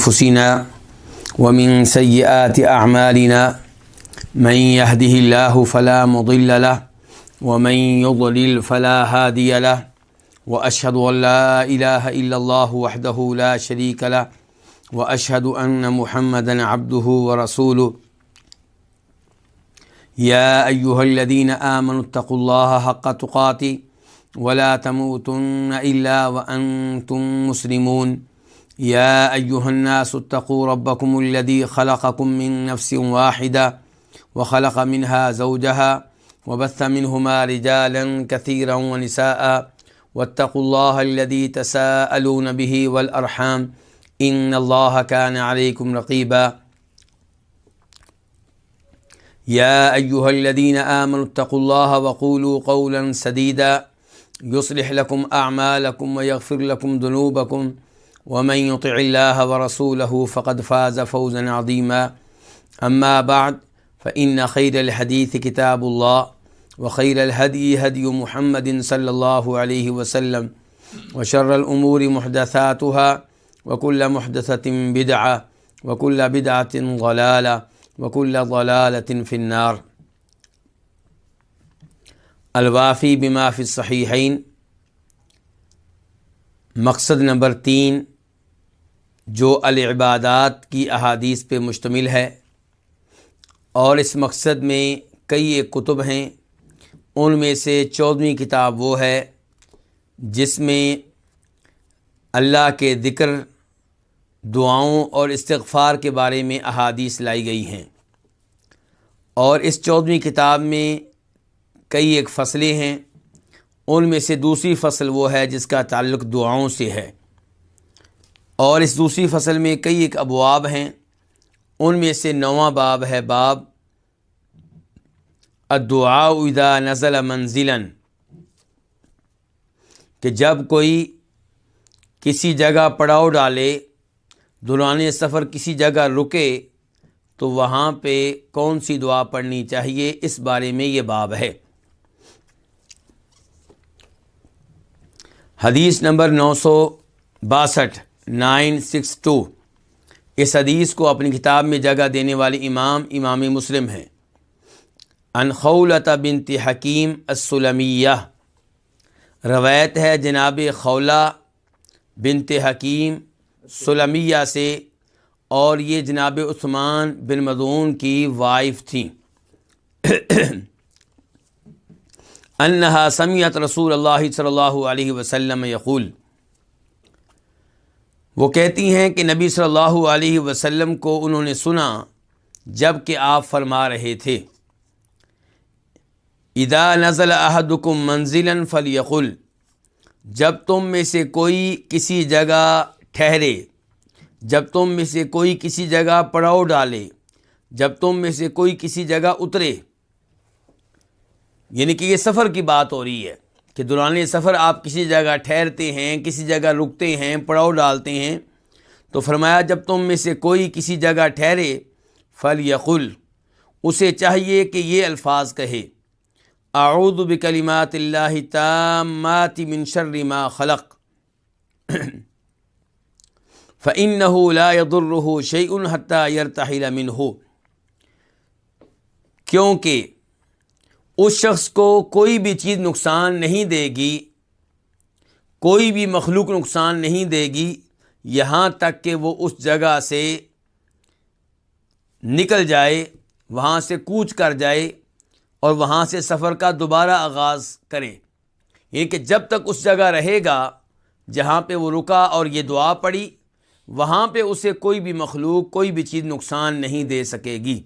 أنفسنا ومن سيئات أعمالنا من يهده الله فلا مضل له ومن يضلل فلا هادي له وأشهد أن لا إله إلا الله وحده لا شريك له وأشهد أن محمدا عبده ورسوله يا أيها الذين آمنوا اتقوا الله حق تقاته ولا تموتن إلا وأنتم مسلمون يا أيها الناس اتقوا ربكم الذي خلقكم من نفس واحدة وخلق منها زوجها وبث منهما رجالا كثيرا ونساء واتقوا الله الذي تساءلون به والأرحام إن الله كان عليكم رقيبا يا أيها الذين آمنوا اتقوا الله وقولوا قولا سديدا يصلح لكم أعمالكم ويغفر لكم ذنوبكم ومن يطع الله ورسوله فقد فاز فوزا عظيما أما بعد فإن خير الحديث كتاب الله وخير الهدي هدي محمد صلى الله عليه وسلم وشر الأمور محدثاتها وكل محدثة بدعة وكل بدعة ضلالة وكل ضلالة في النار۔ الوافی بما فی الصحیحین، مقصد نمبر 3 جو العبادات کی احادیث پہ مشتمل ہے، اور اس مقصد میں کئی ایک کتب ہیں۔ ان میں سے 14ویں کتاب وہ ہے جس میں اللہ کے ذکر، دعاؤں اور استغفار کے بارے میں احادیث لائی گئی ہیں، اور اس 14ویں کتاب میں کئی ایک فصلیں ہیں۔ ان میں سے دوسری فصل وہ ہے جس کا تعلق دعاؤں سے ہے، اور اس دوسری فصل میں کئی ایک ابواب ہیں۔ ان میں سے 9واں باب ہے باب الدعاء اذا نزل منزلا، کہ جب کوئی کسی جگہ پڑاؤ ڈالے، دوران سفر کسی جگہ رکے، تو وہاں پہ کون سی دعا پڑھنی چاہیے، اس بارے میں یہ باب ہے۔ حدیث نمبر 962 962، اس حدیث کو اپنی کتاب میں جگہ دینے والے امام مسلم ہیں۔ عن خولۃ بنت حکیم السلمیہ، روایت ہے جناب خولہ بنت حکیم سلمیہ سے، اور یہ جناب عثمان بن مظعون کی وائف تھیں۔ انہا سمعت رسول اللہ صلی اللہ علیہ وسلم یقول، وہ کہتی ہیں کہ نبی صلی اللہ علیہ وسلم کو انہوں نے سنا جب کہ آپ فرما رہے تھے، اذا نزل احدکم منزلا فلیقل، جب تم میں سے کوئی کسی جگہ ٹھہرے، جب تم میں سے کوئی کسی جگہ پڑاؤ ڈالے، جب تم میں سے کوئی کسی جگہ اترے، یعنی کہ یہ سفر کی بات ہو رہی ہے کہ دوران سفر آپ کسی جگہ ٹھہرتے ہیں، کسی جگہ رکتے ہیں، پڑاؤ ڈالتے ہیں، تو فرمایا جب تم میں سے کوئی کسی جگہ ٹھہرے، فلیقل، اسے چاہیے کہ یہ الفاظ کہے، اعوذ بکلمات اللہ التامات من شر ما خلق فإنه لا يضره شيء حتى يرتحل منه، کیونکہ اس شخص کو کوئی بھی چیز نقصان نہیں دے گی، کوئی بھی مخلوق نقصان نہیں دے گی، یہاں تک کہ وہ اس جگہ سے نکل جائے، وہاں سے کوچ کر جائے اور وہاں سے سفر کا دوبارہ آغاز کرے۔ یہ کہ جب تک اس جگہ رہے گا جہاں پہ وہ رکا اور یہ دعا پڑھی، وہاں پہ اسے کوئی بھی مخلوق، کوئی بھی چیز نقصان نہیں دے سکے گی۔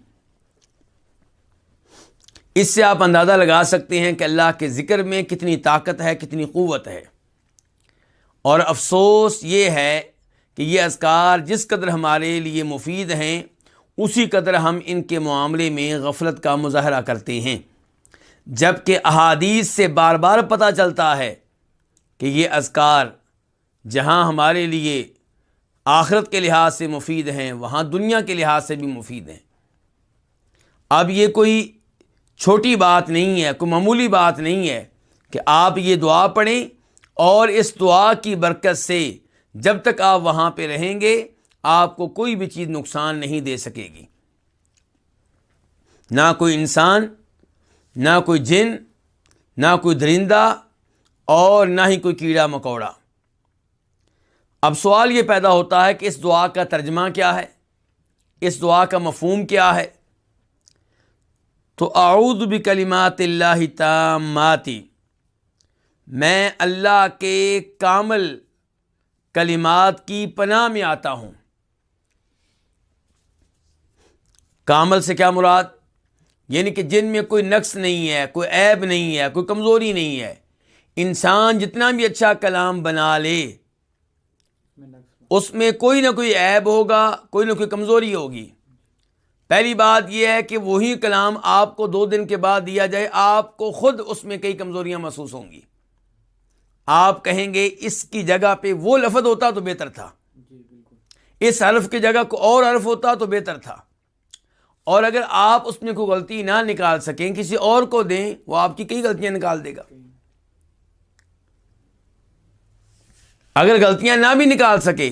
اس سے آپ اندازہ لگا سکتے ہیں کہ اللہ کے ذکر میں کتنی طاقت ہے، کتنی قوت ہے۔ اور افسوس یہ ہے کہ یہ اذکار جس قدر ہمارے لیے مفید ہیں، اسی قدر ہم ان کے معاملے میں غفلت کا مظاہرہ کرتے ہیں، جبکہ احادیث سے بار بار پتہ چلتا ہے کہ یہ اذکار جہاں ہمارے لیے آخرت کے لحاظ سے مفید ہیں، وہاں دنیا کے لحاظ سے بھی مفید ہیں۔ اب یہ کوئی چھوٹی بات نہیں ہے، کوئی معمولی بات نہیں ہے کہ آپ یہ دعا پڑھیں اور اس دعا کی برکت سے جب تک آپ وہاں پہ رہیں گے آپ کو کوئی بھی چیز نقصان نہیں دے سکے گی، نہ کوئی انسان، نہ کوئی جن، نہ کوئی درندہ، اور نہ ہی کوئی کیڑا مکوڑا۔ اب سوال یہ پیدا ہوتا ہے کہ اس دعا کا ترجمہ کیا ہے، اس دعا کا مفہوم کیا ہے؟ تو اعوذ بکلمات اللہ التامات، میں اللہ کے کامل کلمات کی پناہ میں آتا ہوں۔ کامل سے کیا مراد؟ یعنی کہ جن میں کوئی نقص نہیں ہے، کوئی عیب نہیں ہے، کوئی کمزوری نہیں ہے۔ انسان جتنا بھی اچھا کلام بنا لے، اس میں کوئی نہ کوئی عیب ہوگا، کوئی نہ کوئی کمزوری ہوگی۔ پہلی بات یہ ہے کہ وہی کلام آپ کو 2 دن کے بعد دیا جائے، آپ کو خود اس میں کئی کمزوریاں محسوس ہوں گی۔ آپ کہیں گے اس کی جگہ پہ وہ لفظ ہوتا تو بہتر تھا، اس حرف کی جگہ کو اور حرف ہوتا تو بہتر تھا۔ اور اگر آپ اس میں کوئی غلطی نہ نکال سکیں، کسی اور کو دیں، وہ آپ کی کئی غلطیاں نکال دے گا۔ اگر غلطیاں نہ بھی نکال سکے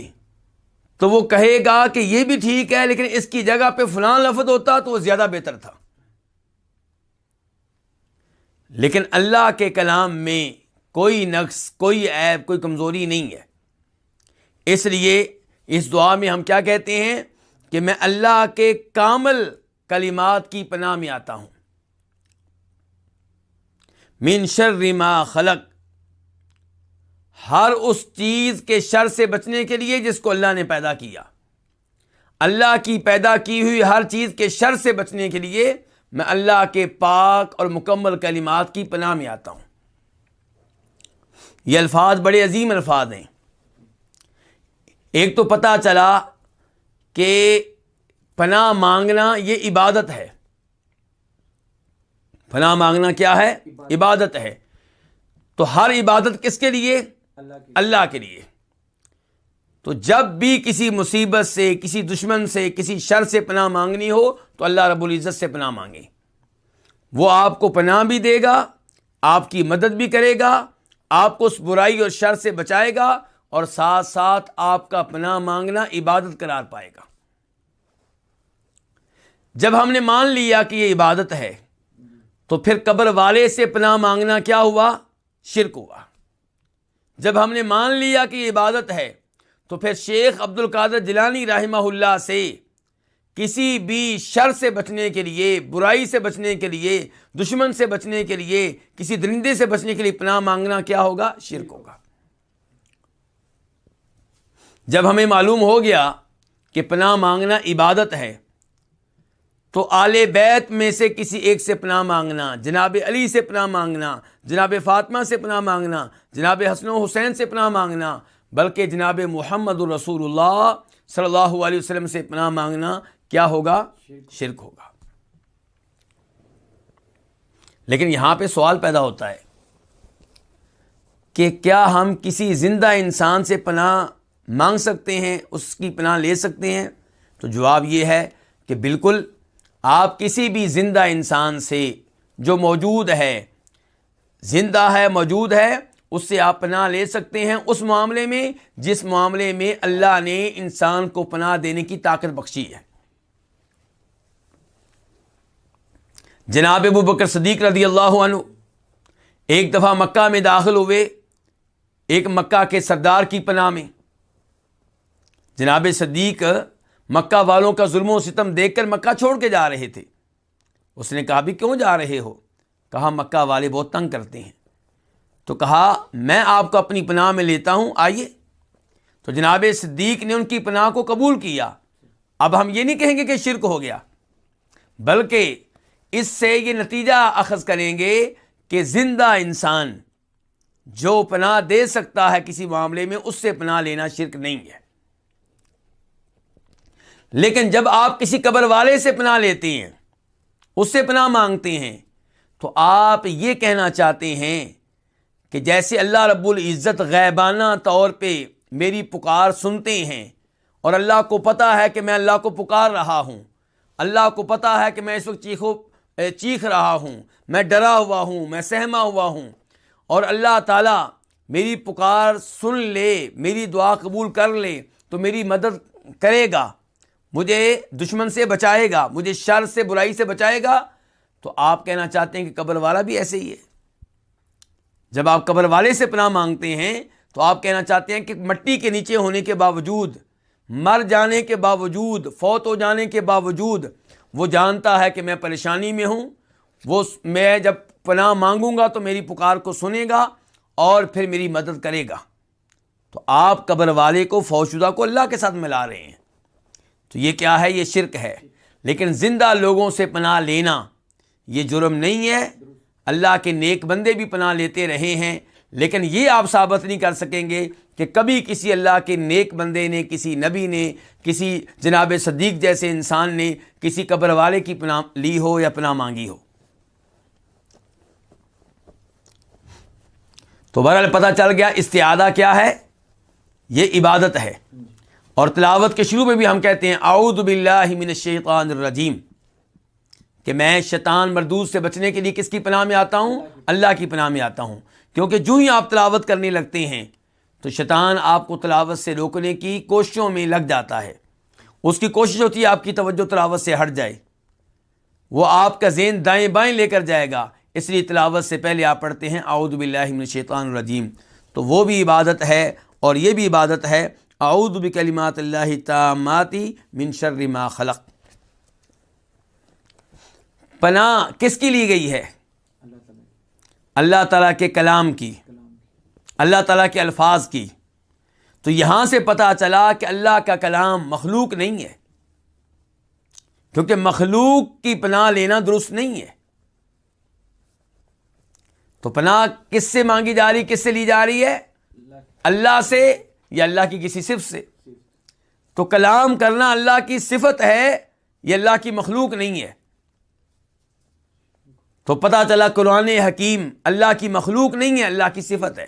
تو وہ کہے گا کہ یہ بھی ٹھیک ہے، لیکن اس کی جگہ پہ فلاں لفظ ہوتا تو وہ زیادہ بہتر تھا۔ لیکن اللہ کے کلام میں کوئی نقص، کوئی عیب، کوئی کمزوری نہیں ہے۔ اس لیے اس دعا میں ہم کیا کہتے ہیں کہ میں اللہ کے کامل کلمات کی پناہ میں آتا ہوں۔ من شر ما خلق، ہر اس چیز کے شر سے بچنے کے لیے جس کو اللہ نے پیدا کیا۔ اللہ کی پیدا کی ہوئی ہر چیز کے شر سے بچنے کے لیے میں اللہ کے پاک اور مکمل کلمات کی پناہ میں آتا ہوں۔ یہ الفاظ بڑے عظیم الفاظ ہیں۔ ایک تو پتہ چلا کہ پناہ مانگنا یہ عبادت ہے۔ پناہ مانگنا کیا ہے؟ عبادت ہے۔ تو ہر عبادت کس کے لیے؟ اللہ کے لیے۔ تو جب بھی کسی مصیبت سے، کسی دشمن سے، کسی شر سے پناہ مانگنی ہو تو اللہ رب العزت سے پناہ مانگیں۔ وہ آپ کو پناہ بھی دے گا، آپ کی مدد بھی کرے گا، آپ کو اس برائی اور شر سے بچائے گا، اور ساتھ ساتھ آپ کا پناہ مانگنا عبادت قرار پائے گا۔ جب ہم نے مان لیا کہ یہ عبادت ہے تو پھر قبر والے سے پناہ مانگنا کیا ہوا؟ شرک ہوا۔ جب ہم نے مان لیا کہ یہ عبادت ہے تو پھر شیخ عبد القادر جیلانی رحمہ اللہ سے کسی بھی شر سے بچنے کے لیے، برائی سے بچنے کے لیے، دشمن سے بچنے کے لیے، کسی درندے سے بچنے کے لیے پناہ مانگنا کیا ہوگا؟ شرک ہوگا۔ جب ہمیں معلوم ہو گیا کہ پناہ مانگنا عبادت ہے تو آل بیت میں سے کسی ایک سے پناہ مانگنا، جناب علی سے پناہ مانگنا، جناب فاطمہ سے پناہ مانگنا، جناب حسن و حسین سے پناہ مانگنا، بلکہ جناب محمد رسول اللہ صلی اللہ علیہ وسلم سے پناہ مانگنا کیا ہوگا؟ شرک ہوگا۔ لیکن یہاں پہ سوال پیدا ہوتا ہے کہ کیا ہم کسی زندہ انسان سے پناہ مانگ سکتے ہیں، اس کی پناہ لے سکتے ہیں؟ تو جواب یہ ہے کہ بالکل، آپ کسی بھی زندہ انسان سے جو موجود ہے، زندہ ہے، موجود ہے، اس سے آپ پناہ لے سکتے ہیں، اس معاملے میں جس معاملے میں اللہ نے انسان کو پناہ دینے کی طاقت بخشی ہے۔ جناب ابو بکر صدیق رضی اللہ عنہ ایک دفعہ مکہ میں داخل ہوئے، ایک مکہ کے سردار کی پناہ میں۔ جناب صدیق مکہ والوں کا ظلم و ستم دیکھ کر مکہ چھوڑ کے جا رہے تھے۔ اس نے کہا بھی کیوں جا رہے ہو؟ کہا مکہ والے بہت تنگ کرتے ہیں۔ تو کہا میں آپ کو اپنی پناہ میں لیتا ہوں، آئیے۔ تو جناب صدیق نے ان کی پناہ کو قبول کیا۔ اب ہم یہ نہیں کہیں گے کہ شرک ہو گیا، بلکہ اس سے یہ نتیجہ اخذ کریں گے کہ زندہ انسان جو پناہ دے سکتا ہے کسی معاملے میں، اس سے پناہ لینا شرک نہیں ہے۔ لیکن جب آپ کسی قبر والے سے پناہ لیتے ہیں، اس سے پناہ مانگتے ہیں، تو آپ یہ کہنا چاہتے ہیں کہ جیسے اللہ رب العزت غیبانہ طور پہ میری پکار سنتے ہیں، اور اللہ کو پتہ ہے کہ میں اللہ کو پکار رہا ہوں، اللہ کو پتہ ہے کہ میں اس وقت چیخ رہا ہوں، میں ڈرا ہوا ہوں، میں سہما ہوا ہوں، اور اللہ تعالیٰ میری پکار سن لے، میری دعا قبول کر لے، تو میری مدد کرے گا، مجھے دشمن سے بچائے گا، مجھے شر سے برائی سے بچائے گا، تو آپ کہنا چاہتے ہیں کہ قبر والا بھی ایسے ہی ہے۔ جب آپ قبر والے سے پناہ مانگتے ہیں تو آپ کہنا چاہتے ہیں کہ مٹی کے نیچے ہونے کے باوجود، مر جانے کے باوجود، فوت ہو جانے کے باوجود وہ جانتا ہے کہ میں پریشانی میں ہوں، وہ میں جب پناہ مانگوں گا تو میری پکار کو سنے گا اور پھر میری مدد کرے گا۔ تو آپ قبر والے کو، فوت شدہ کو اللہ کے ساتھ ملا رہے ہیں، تو یہ کیا ہے؟ یہ شرک ہے۔ لیکن زندہ لوگوں سے پناہ لینا یہ جرم نہیں ہے۔ اللہ کے نیک بندے بھی پناہ لیتے رہے ہیں، لیکن یہ آپ ثابت نہیں کر سکیں گے کہ کبھی کسی اللہ کے نیک بندے نے، کسی نبی نے، کسی جناب صدیق جیسے انسان نے کسی قبر والے کی پناہ لی ہو یا پناہ مانگی ہو۔ تو بہرحال پتہ چل گیا استعاذہ کیا ہے؟ یہ عبادت ہے۔ اور تلاوت کے شروع میں بھی ہم کہتے ہیں اعوذ باللہ من الشیطان الرجیم، کہ میں شیطان مردود سے بچنے کے لیے کس کی پناہ میں آتا ہوں؟ اللہ کی پناہ میں آتا ہوں۔ کیونکہ جو ہی آپ تلاوت کرنے لگتے ہیں تو شیطان آپ کو تلاوت سے روکنے کی کوششوں میں لگ جاتا ہے۔ اس کی کوشش ہوتی ہے آپ کی توجہ تلاوت سے ہٹ جائے، وہ آپ کا ذہن دائیں بائیں لے کر جائے گا، اس لیے تلاوت سے پہلے آپ پڑھتے ہیں اعوذ باللہ من الشیطان الرجیم۔ تو وہ بھی عبادت ہے اور یہ بھی عبادت ہے، اعوذ بکلمات اللہ التامات من شر ما خلق۔ پناہ کس کی لی گئی ہے؟ اللہ تعالیٰ کے کلام کی، اللہ تعالیٰ کے الفاظ کی۔ تو یہاں سے پتہ چلا کہ اللہ کا کلام مخلوق نہیں ہے، کیونکہ مخلوق کی پناہ لینا درست نہیں ہے۔ تو پناہ کس سے مانگی جا رہی، کس سے لی جا رہی ہے؟ اللہ سے یا اللہ کی کسی صفت سے۔ تو کلام کرنا اللہ کی صفت ہے، یہ اللہ کی مخلوق نہیں ہے۔ تو پتہ چلا قرآن حکیم اللہ کی مخلوق نہیں ہے، اللہ کی صفت ہے۔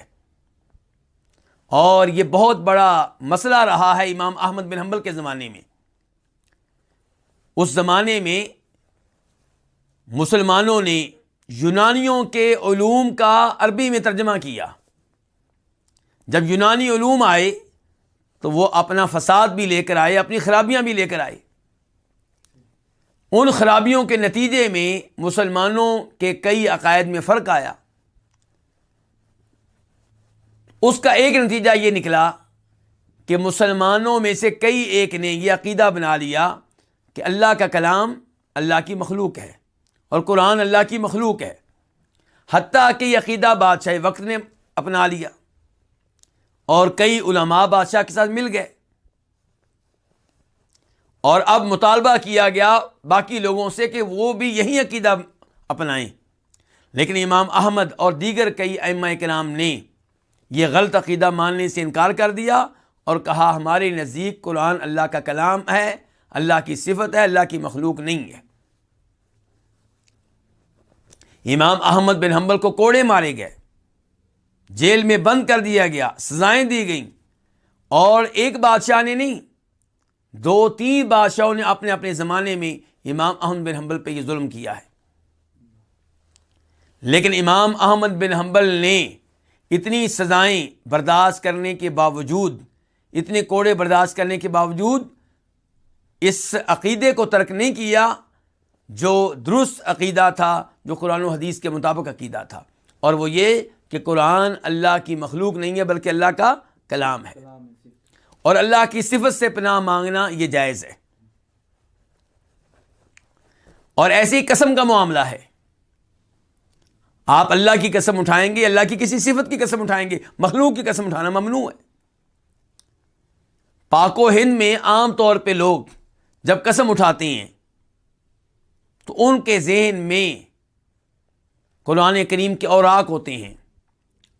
اور یہ بہت بڑا مسئلہ رہا ہے امام احمد بن حنبل کے زمانے میں۔ اس زمانے میں مسلمانوں نے یونانیوں کے علوم کا عربی میں ترجمہ کیا۔ جب یونانی علوم آئے تو وہ اپنا فساد بھی لے کر آئے، اپنی خرابیاں بھی لے کر آئے۔ ان خرابیوں کے نتیجے میں مسلمانوں کے کئی عقائد میں فرق آیا۔ اس کا ایک نتیجہ یہ نکلا کہ مسلمانوں میں سے کئی ایک نے یہ عقیدہ بنا لیا کہ اللہ کا کلام اللہ کی مخلوق ہے اور قرآن اللہ کی مخلوق ہے، حتیٰ کہ یہ عقیدہ بادشاہ وقت نے اپنا لیا اور کئی علماء بادشاہ کے ساتھ مل گئے، اور اب مطالبہ کیا گیا باقی لوگوں سے کہ وہ بھی یہی عقیدہ اپنائیں۔ لیکن امام احمد اور دیگر کئی ائمہ کرام نے یہ غلط عقیدہ ماننے سے انکار کر دیا اور کہا ہمارے نزدیک قرآن اللہ کا کلام ہے، اللہ کی صفت ہے، اللہ کی مخلوق نہیں ہے۔ امام احمد بن حنبل کو کوڑے مارے گئے، جیل میں بند کر دیا گیا، سزائیں دی گئیں، اور ایک بادشاہ نے نہیں، 2-3 بادشاہوں نے اپنے اپنے زمانے میں امام احمد بن حنبل پہ یہ ظلم کیا ہے۔ لیکن امام احمد بن حنبل نے اتنی سزائیں برداشت کرنے کے باوجود، اتنے کوڑے برداشت کرنے کے باوجود اس عقیدے کو ترک نہیں کیا جو درست عقیدہ تھا، جو قرآن و حدیث کے مطابق عقیدہ تھا، اور وہ یہ کہ قرآن اللہ کی مخلوق نہیں ہے بلکہ اللہ کا کلام ہے، اور اللہ کی صفت سے پناہ مانگنا یہ جائز ہے۔ اور ایسی ہی قسم کا معاملہ ہے، آپ اللہ کی قسم اٹھائیں گے، اللہ کی کسی صفت کی قسم اٹھائیں گے، مخلوق کی قسم اٹھانا ممنوع ہے۔ پاک و ہند میں عام طور پہ لوگ جب قسم اٹھاتے ہیں تو ان کے ذہن میں قرآن کریم کے اوراق ہوتے ہیں،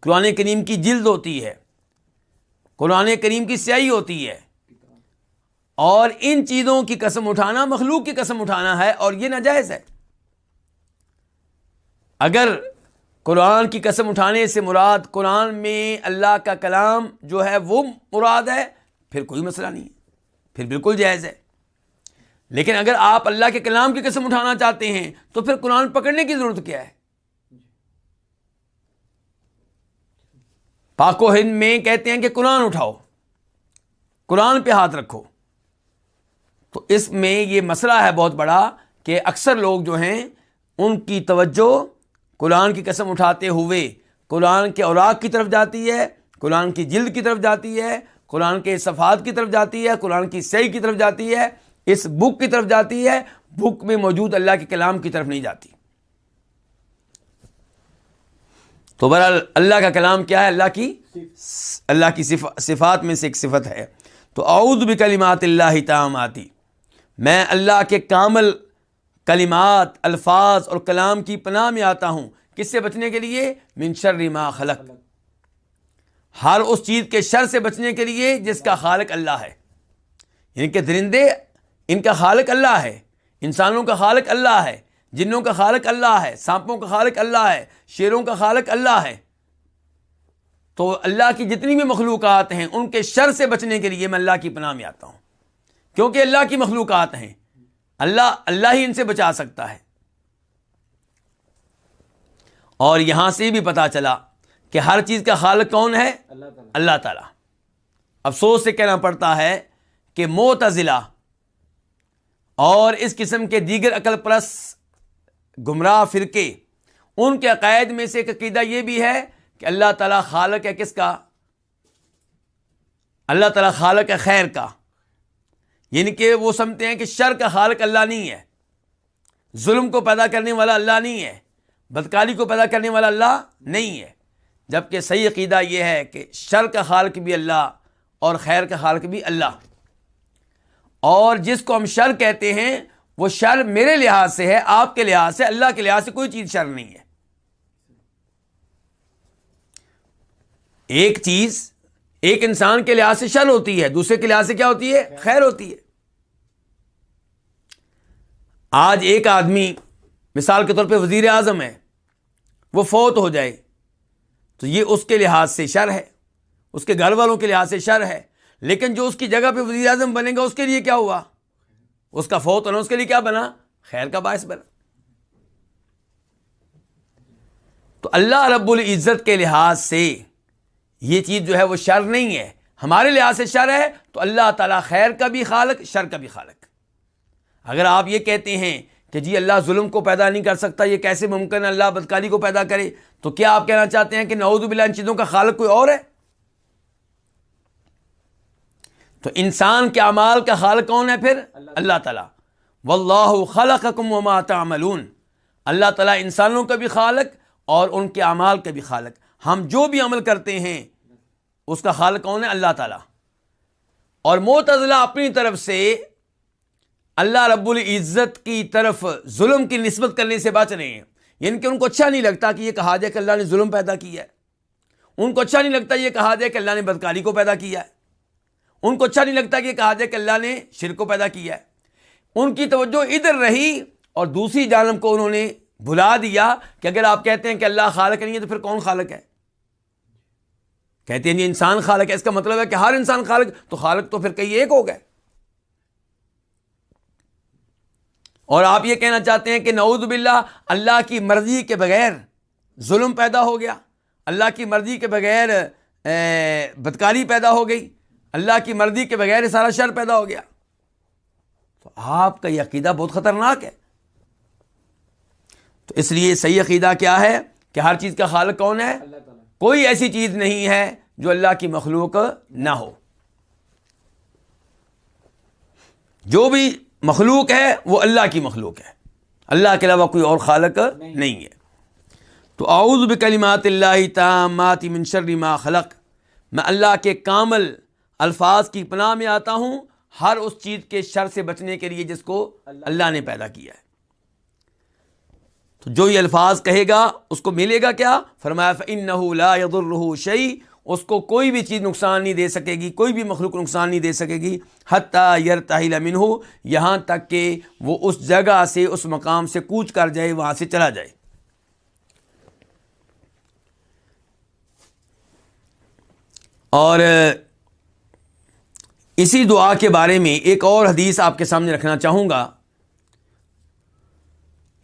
قرآن کریم کی جلد ہوتی ہے، قرآن کریم کی سیاہی ہوتی ہے، اور ان چیزوں کی قسم اٹھانا مخلوق کی قسم اٹھانا ہے، اور یہ ناجائز ہے۔ اگر قرآن کی قسم اٹھانے سے مراد قرآن میں اللہ کا کلام جو ہے وہ مراد ہے، پھر کوئی مسئلہ نہیں ہے، پھر بالکل جائز ہے۔ لیکن اگر آپ اللہ کے کلام کی قسم اٹھانا چاہتے ہیں تو پھر قرآن پکڑنے کی ضرورت کیا ہے؟ پاک و ہند میں کہتے ہیں کہ قرآن اٹھاؤ، قرآن پہ ہاتھ رکھو، اس میں یہ مسئلہ ہے بہت بڑا کہ اکثر لوگ جو ہیں ان کی توجہ قرآن کی قسم اٹھاتے ہوئے قرآن کے اوراق کی طرف جاتی ہے، قرآن کی جلد کی طرف جاتی ہے، قرآن کے صفحات کی طرف جاتی ہے، قرآن کی صحیح کی طرف جاتی ہے، اس بک کی طرف جاتی ہے، بک میں موجود اللہ کے کلام کی طرف نہیں جاتی۔ تو بہرحال اللہ کا کلام کیا ہے؟ اللہ کی صفات میں سے ایک صفت ہے۔ تو اعوذ بکلمات اللہ التامات، میں اللہ کے کامل کلمات، الفاظ اور کلام کی پناہ میں آتا ہوں، کس سے بچنے کے لیے؟ من شر ما خلق، ہر اس چیز کے شر سے بچنے کے لیے جس کا خالق اللہ ہے۔ یعنی کہ درندے ان کا خالق اللہ ہے، انسانوں کا خالق اللہ ہے، جنوں کا خالق اللہ ہے، سانپوں کا خالق اللہ ہے، شیروں کا خالق اللہ ہے۔ تو اللہ کی جتنی بھی مخلوقات ہیں ان کے شر سے بچنے کے لیے میں اللہ کی پناہ میں آتا ہوں، کیونکہ اللہ کی مخلوقات ہیں، اللہ ہی ان سے بچا سکتا ہے۔ اور یہاں سے بھی پتا چلا کہ ہر چیز کا خالق کون ہے؟ اللہ تعالیٰ۔ افسوس سے کہنا پڑتا ہے کہ معتزلہ اور اس قسم کے دیگر عقل پرست گمراہ فرقے، ان کے عقائد میں سے ایک عقیدہ یہ بھی ہے کہ اللہ تعالیٰ خالق ہے کس کا؟ اللہ تعالیٰ خالق ہے خیر کا، یعنی کہ وہ سمجھتے ہیں کہ شر کا خالق اللہ نہیں ہے، ظلم کو پیدا کرنے والا اللہ نہیں ہے، بدکاری کو پیدا کرنے والا اللہ نہیں ہے، جبکہ صحیح عقیدہ یہ ہے کہ شر کا خالق بھی اللہ اور خیر کا خالق بھی اللہ۔ اور جس کو ہم شر کہتے ہیں وہ شر میرے لحاظ سے ہے، آپ کے لحاظ سے، اللہ کے لحاظ سے کوئی چیز شر نہیں ہے۔ ایک چیز ایک انسان کے لحاظ سے شر ہوتی ہے، دوسرے کے لحاظ سے کیا ہوتی ہے؟ خیر ہوتی ہے۔ آج ایک آدمی مثال کے طور پہ وزیر اعظم ہے، وہ فوت ہو جائے تو یہ اس کے لحاظ سے شر ہے، اس کے گھر والوں کے لحاظ سے شر ہے، لیکن جو اس کی جگہ پہ وزیر اعظم بنے گا اس کے لیے کیا ہوا؟ اس کا فوت ہونا اس کے لیے کیا بنا؟ خیر کا باعث بنا۔ تو اللہ رب العزت کے لحاظ سے یہ چیز جو ہے وہ شر نہیں ہے، ہمارے لحاظ سے شر ہے، تو اللہ تعالیٰ خیر کا بھی خالق، شر کا بھی خالق۔ اگر آپ یہ کہتے ہیں کہ جی اللہ ظلم کو پیدا نہیں کر سکتا، یہ کیسے ممکن ہے اللہ بدکاری کو پیدا کرے، تو کیا آپ کہنا چاہتے ہیں کہ نعوذ باللہ ان چیزوں کا خالق کوئی اور ہے؟ تو انسان کے اعمال کا خالق کون ہے پھر؟ اللہ تعالیٰ۔ واللہ خلقکم وما تعملون، اللہ تعالیٰ انسانوں کا بھی خالق اور ان کے اعمال کا بھی خالق۔ ہم جو بھی عمل کرتے ہیں اس کا خالق کون ہے؟ اللہ تعالیٰ۔ اور معتزلہ اپنی طرف سے اللہ رب العزت کی طرف ظلم کی نسبت کرنے سے بچ رہے ہیں، یعنی کہ ان کو اچھا نہیں لگتا کہ یہ کہا جائے کہ اللہ نے ظلم پیدا کیا ہے، ان کو اچھا نہیں لگتا یہ کہا جائے کہ اللہ نے بدکاری کو پیدا کیا ہے، ان کو اچھا نہیں لگتا کہ یہ کہا جائے کہ اللہ نے شرک کو پیدا کیا ہے۔ ان کی توجہ ادھر رہی اور دوسری جانب کو انہوں نے بھلا دیا کہ اگر آپ کہتے ہیں کہ اللہ خالق نہیں ہے تو پھر کون خالق ہے؟ کہتے ہیں یہ انسان خالق ہے، اس کا مطلب ہے کہ ہر انسان خالق، تو خالق تو پھر کئی ایک ہو گئے۔ اور آپ یہ کہنا چاہتے ہیں کہ نعوذ باللہ اللہ کی مرضی کے بغیر ظلم پیدا ہو گیا، اللہ کی مرضی کے بغیر بدکاری پیدا ہو گئی، اللہ کی مرضی کے بغیر سارا شر پیدا ہو گیا۔ تو آپ کا یہ عقیدہ بہت خطرناک ہے۔ تو اس لیے صحیح عقیدہ کیا ہے کہ ہر چیز کا خالق کون ہے؟ کوئی ایسی چیز نہیں ہے جو اللہ کی مخلوق نہ ہو، جو بھی مخلوق ہے وہ اللہ کی مخلوق ہے، اللہ کے علاوہ کوئی اور خالق نہیں ہے۔ تو اعوذ بکلمات اللہ التامات من شر ما خلق، میں اللہ کے کامل الفاظ کی پناہ میں آتا ہوں ہر اس چیز کے شر سے بچنے کے لیے جس کو اللہ نے پیدا کیا ہے۔ تو جو یہ الفاظ کہے گا اس کو ملے گا کیا؟ فرمایا فإنہ لا یضرہ شیء، اس کو کوئی بھی چیز نقصان نہیں دے سکے گی، کوئی بھی مخلوق نقصان نہیں دے سکے گی، حتیٰ یرتحل منہ، یہاں تک کہ وہ اس جگہ سے، اس مقام سے کوچ کر جائے، وہاں سے چلا جائے۔ اور اسی دعا کے بارے میں ایک اور حدیث آپ کے سامنے رکھنا چاہوں گا۔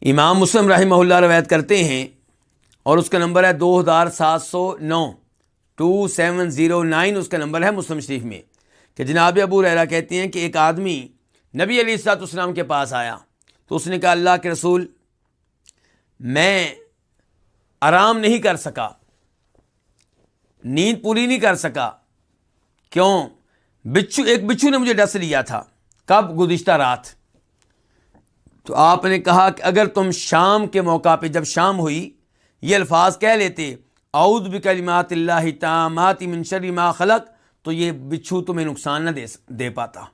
امام مسلم رحمہ اللہ روایت کرتے ہیں اور اس کا نمبر ہے 2709، 2709 اس کا نمبر ہے مسلم شریف میں، کہ جناب ابو ہریرہ کہتے ہیں کہ ایک آدمی نبی علیہ الصلوۃ والسلام کے پاس آیا تو اس نے کہا اللہ کے رسول میں آرام نہیں کر سکا, نیند پوری نہیں کر سکا. کیوں؟ ایک بچھو نے مجھے ڈس لیا تھا. کب؟ گزشتہ رات. تو آپ نے کہا کہ اگر تم شام کے موقع پہ جب شام ہوئی یہ الفاظ کہہ لیتے اعوذ بکلمات اللہ التامات من شر ما خلق, تو یہ بچھو تمہیں نقصان نہ دے پاتا.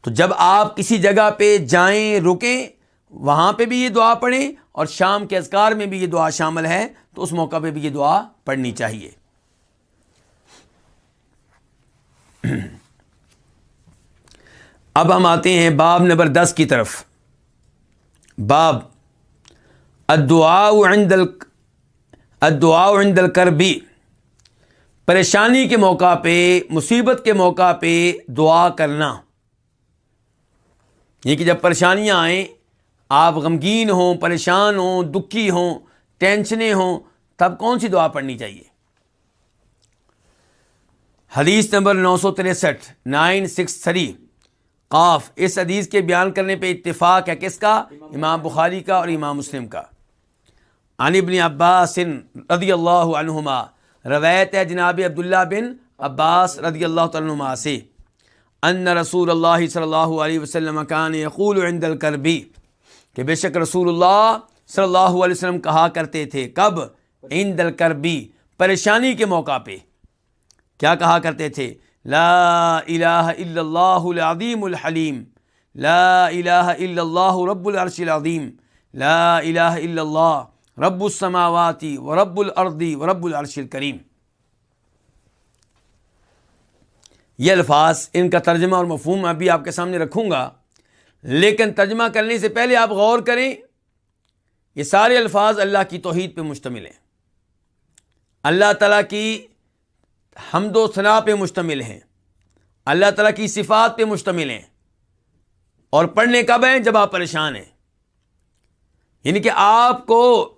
تو جب آپ کسی جگہ پہ جائیں رکیں وہاں پہ بھی یہ دعا پڑھیں, اور شام کے اذکار میں بھی یہ دعا شامل ہے, تو اس موقع پہ بھی یہ دعا پڑھنی چاہیے. اب ہم آتے ہیں باب نمبر 10 کی طرف. باب الدعاء عند الکرب, پریشانی کے موقع پہ, مصیبت کے موقع پہ دعا کرنا. یہ کہ جب پریشانیاں آئیں, آپ غمگین ہوں, پریشان ہوں, دکھی ہوں, ٹینشنیں ہوں, تب کون سی دعا پڑھنی چاہیے؟ حدیث نمبر 963 963 قاف. اس حدیث کے بیان کرنے پہ اتفاق ہے کس کا؟ امام بخاری کا اور امام مسلم کا. عن ابن عباس رضی اللہ عنہما, روایت ہے جناب عبداللہ بن عباس رضی اللہ تعالیٰ عنہما سے, ان رسول اللہ صلی اللہ علیہ وسلم کان یقول عند الکرب, کہ بے شک رسول اللہ صلی اللہ علیہ وسلم کہا کرتے تھے. کب؟ عند الکرب, پریشانی کے موقع پہ. کیا کہا کرتے تھے؟ لا الہ الا اللہ العظیم الحلیم, لا الہ الا اللہ رب العرش العظیم, لا الہ الا اللہ رب السماوات ورب الارض ورب العرش الکریم. یہ الفاظ, ان کا ترجمہ اور مفہوم میں ابھی آپ کے سامنے رکھوں گا, لیکن ترجمہ کرنے سے پہلے آپ غور کریں, یہ سارے الفاظ اللہ کی توحید پہ مشتمل ہیں, اللہ تعالیٰ کی حمد و ثنا پہ مشتمل ہیں, اللہ تعالیٰ کی صفات پہ مشتمل ہیں. اور پڑھنے کب ہیں؟ جب آپ پریشان ہیں. یعنی کہ آپ کو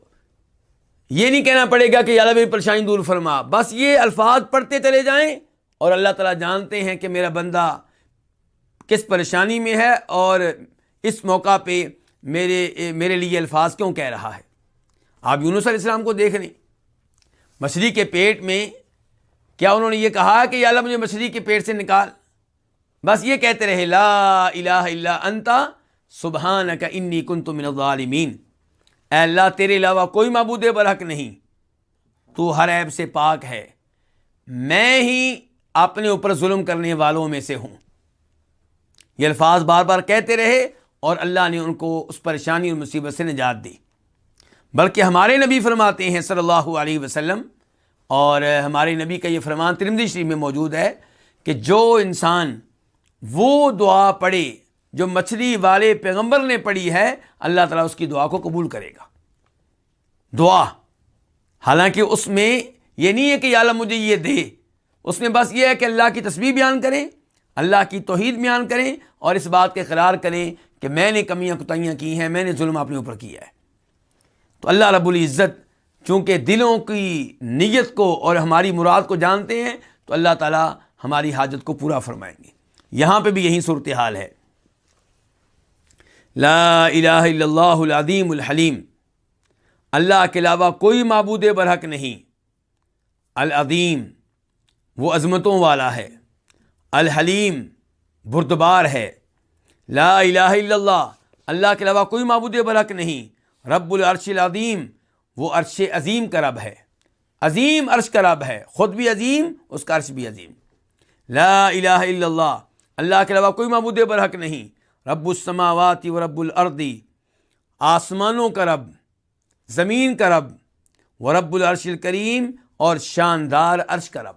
یہ نہیں کہنا پڑے گا کہ یا اللہ میری پریشانی دور فرما, بس یہ الفاظ پڑھتے چلے جائیں, اور اللہ تعالیٰ جانتے ہیں کہ میرا بندہ کس پریشانی میں ہے اور اس موقع پہ میرے لیے الفاظ کیوں کہہ رہا ہے. آپ یونس علیہ السلام کو دیکھ لیں, مچھلی کے پیٹ میں کیا انہوں نے یہ کہا کہ یا اللہ مجھے مچھلی کے پیٹ سے نکال؟ بس یہ کہتے رہے لا الہ الا انت سبحانک انی کنت من الظالمین, اے اللہ تیرے علاوہ کوئی معبود برحق نہیں, تو ہر عیب سے پاک ہے, میں ہی اپنے اوپر ظلم کرنے والوں میں سے ہوں. یہ الفاظ بار بار کہتے رہے اور اللہ نے ان کو اس پریشانی اور مصیبت سے نجات دی. بلکہ ہمارے نبی فرماتے ہیں صلی اللہ علیہ وسلم, اور ہمارے نبی کا یہ فرمان ترمذی شریف میں موجود ہے کہ جو انسان وہ دعا پڑھے جو مچھلی والے پیغمبر نے پڑھی ہے, اللہ تعالیٰ اس کی دعا کو قبول کرے گا. دعا حالانکہ اس میں یہ نہیں ہے کہ یا اللہ مجھے یہ دے, اس میں بس یہ ہے کہ اللہ کی تسبیح بیان کریں, اللہ کی توحید بیان کریں, اور اس بات کے اقرار کریں کہ میں نے کمیاں کوتاہیاں کی ہیں, میں نے ظلم اپنے اوپر کیا ہے. تو اللہ رب العزت چونکہ دلوں کی نیت کو اور ہماری مراد کو جانتے ہیں, تو اللہ تعالیٰ ہماری حاجت کو پورا فرمائیں گے. یہاں پہ بھی یہی صورتحال ہے. لا الہ الا اللہ العظیم الحلیم, اللہ کے علاوہ کوئی معبود برحق نہیں. العظیم وہ عظمتوں والا ہے, الحلیم بردبار ہے. لا الہ الا اللہ, اللہ کے علاوہ کوئی معبود برحق نہیں. رب العرش العظیم, وہ عرش عظیم کا رب ہے, عظیم عرش کا رب ہے, خود بھی عظیم, اس کا عرش بھی عظیم. لا الہ الا اللہ, اللہ کے علاوہ کوئی معبود برحق نہیں. رب السماوات و رب الارض, آسمانوں کا رب, زمین کا رب, و رب العرش الکریم, اور شاندار عرش کا رب.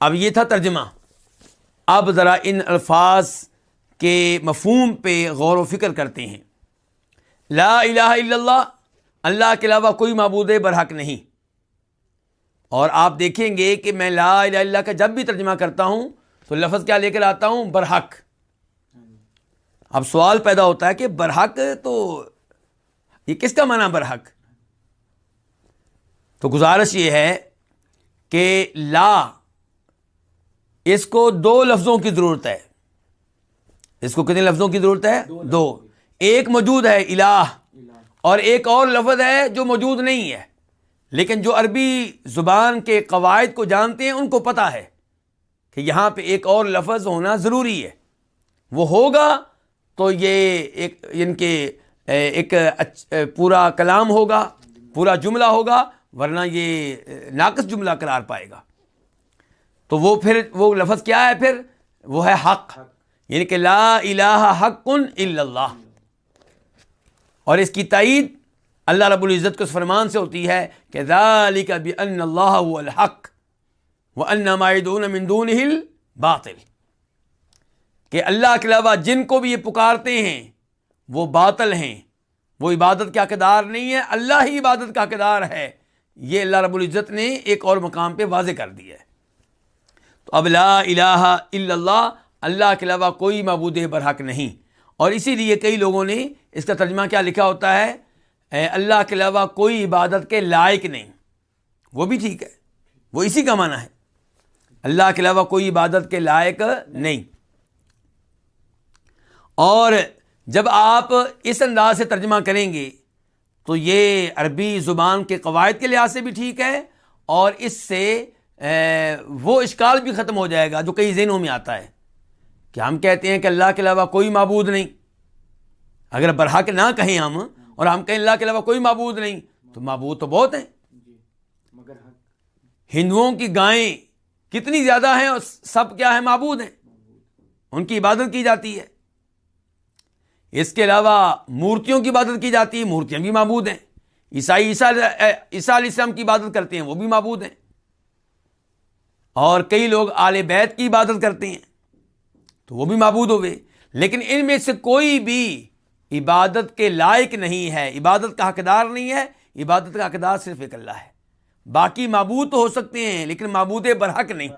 اب یہ تھا ترجمہ. اب ذرا ان الفاظ کے مفہوم پہ غور و فکر کرتے ہیں. لا الہ الا اللہ, اللہ کے علاوہ کوئی معبود برحق نہیں. اور آپ دیکھیں گے کہ میں لا الہ الا اللہ کا جب بھی ترجمہ کرتا ہوں تو لفظ کیا لے کر آتا ہوں؟ برحق. اب سوال پیدا ہوتا ہے کہ برحق تو یہ کس کا معنی برحق؟ تو گزارش یہ ہے کہ لا اس کو 2 لفظوں کی ضرورت ہے. اس کو کتنے لفظوں کی ضرورت ہے؟ 2. ایک موجود ہے الہ، اور ایک اور لفظ ہے جو موجود نہیں ہے، لیکن جو عربی زبان کے قواعد کو جانتے ہیں ان کو پتہ ہے کہ یہاں پہ ایک اور لفظ ہونا ضروری ہے. وہ ہوگا تو یہ ایک پورا کلام ہوگا، پورا جملہ ہوگا، ورنہ یہ ناقص جملہ قرار پائے گا. تو وہ لفظ کیا ہے پھر؟ وہ ہے حق، یعنی کہ لا الہ حق الا اللہ. اور اس کی تائید اللہ رب العزت کے اس فرمان سے ہوتی ہے کہ ذالک بأن اللہ هو الحق وأن ما يدعون من دونه الباطل، کہ اللہ کے علاوہ جن کو بھی یہ پکارتے ہیں وہ باطل ہیں، وہ عبادت کے حقدار نہیں ہے، اللہ ہی عبادت کا حقدار ہے. یہ اللہ رب العزت نے ایک اور مقام پہ واضح کر دیا ہے. تو اب لا الہ الا اللہ، اللہ کے علاوہ کوئی معبود برحق نہیں. اور اسی لیے کئی لوگوں نے اس کا ترجمہ کیا لکھا ہوتا ہے، اللہ کے علاوہ کوئی عبادت کے لائق نہیں. وہ بھی ٹھیک ہے، وہ اسی کا معنی ہے، اللہ کے علاوہ کوئی عبادت کے لائق نہیں. اور جب آپ اس انداز سے ترجمہ کریں گے تو یہ عربی زبان کے قواعد کے لحاظ سے بھی ٹھیک ہے، اور اس سے وہ اشکال بھی ختم ہو جائے گا جو کئی ذہنوں میں آتا ہے کہ ہم کہتے ہیں کہ اللہ کے علاوہ کوئی معبود نہیں. اگر برحق نہ کہیں ہم، اور ہم کہیں اللہ کے علاوہ کوئی معبود نہیں، تو معبود تو بہت ہیں. ہندوؤں کی گائیں کتنی زیادہ ہیں، اور سب کیا ہیں؟ معبود ہیں، ان کی عبادت کی جاتی ہے. اس کے علاوہ مورتیوں کی عبادت کی جاتی ہے، مورتیاں بھی معبود ہیں. عیسیٰ علیہ السلام کی عبادت کرتے ہیں، وہ بھی معبود ہیں. اور کئی لوگ آل بیت کی عبادت کرتے ہیں تو وہ بھی معبود ہوئے. لیکن ان میں سے کوئی بھی عبادت کے لائق نہیں ہے، عبادت کا حقدار نہیں ہے. عبادت کا حقدار صرف ایک اللہ ہے. باقی معبود تو ہو سکتے ہیں لیکن معبود برحق نہیں.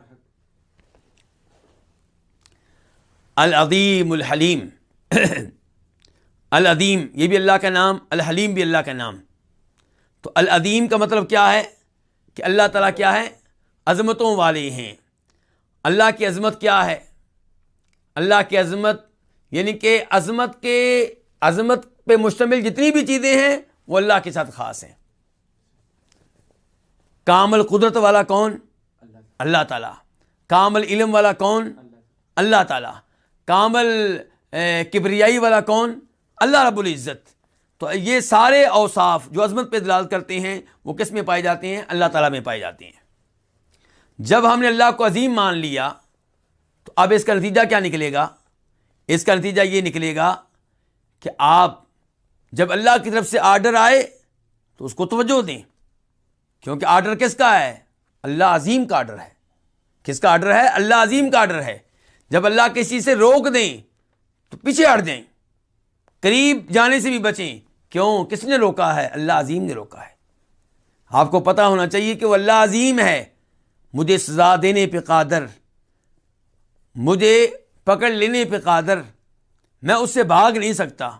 العظیم الحلیم العظیم یہ بھی اللہ کا نام، الحلیم بھی اللہ کا نام. تو العظیم کا مطلب کیا ہے کہ اللہ تعالیٰ کیا ہے؟ عظمتوں والے ہیں. اللہ کی عظمت کیا ہے؟ اللہ کی عظمت یعنی کہ عظمت پہ مشتمل جتنی بھی چیزیں ہیں وہ اللہ کے ساتھ خاص ہیں. کامل قدرت والا کون؟ اللہ تعالیٰ. کامل علم والا کون؟ اللہ تعالیٰ. کامل کبریائی والا کون؟ اللہ رب العزت. تو یہ سارے اوصاف جو عظمت پہ دلالت کرتے ہیں وہ کس میں پائے جاتے ہیں؟ اللہ تعالیٰ میں پائے جاتے ہیں. جب ہم نے اللہ کو عظیم مان لیا تو اب اس کا نتیجہ کیا نکلے گا؟ اس کا نتیجہ یہ نکلے گا کہ آپ جب اللہ کی طرف سے آرڈر آئے تو اس کو توجہ دیں، کیونکہ آرڈر کس کا ہے؟ اللہ عظیم کا آرڈر ہے. کس کا آرڈر ہے؟ اللہ عظیم کا آرڈر ہے. جب اللہ کسی سے روک دیں تو پیچھے ہٹ جائیں، قریب جانے سے بھی بچیں. کیوں؟ کس نے روکا ہے؟ اللہ عظیم نے روکا ہے. آپ کو پتہ ہونا چاہیے کہ وہ اللہ عظیم ہے، مجھے سزا دینے پہ قادر، مجھے پکڑ لینے پہ قادر، میں اس سے بھاگ نہیں سکتا.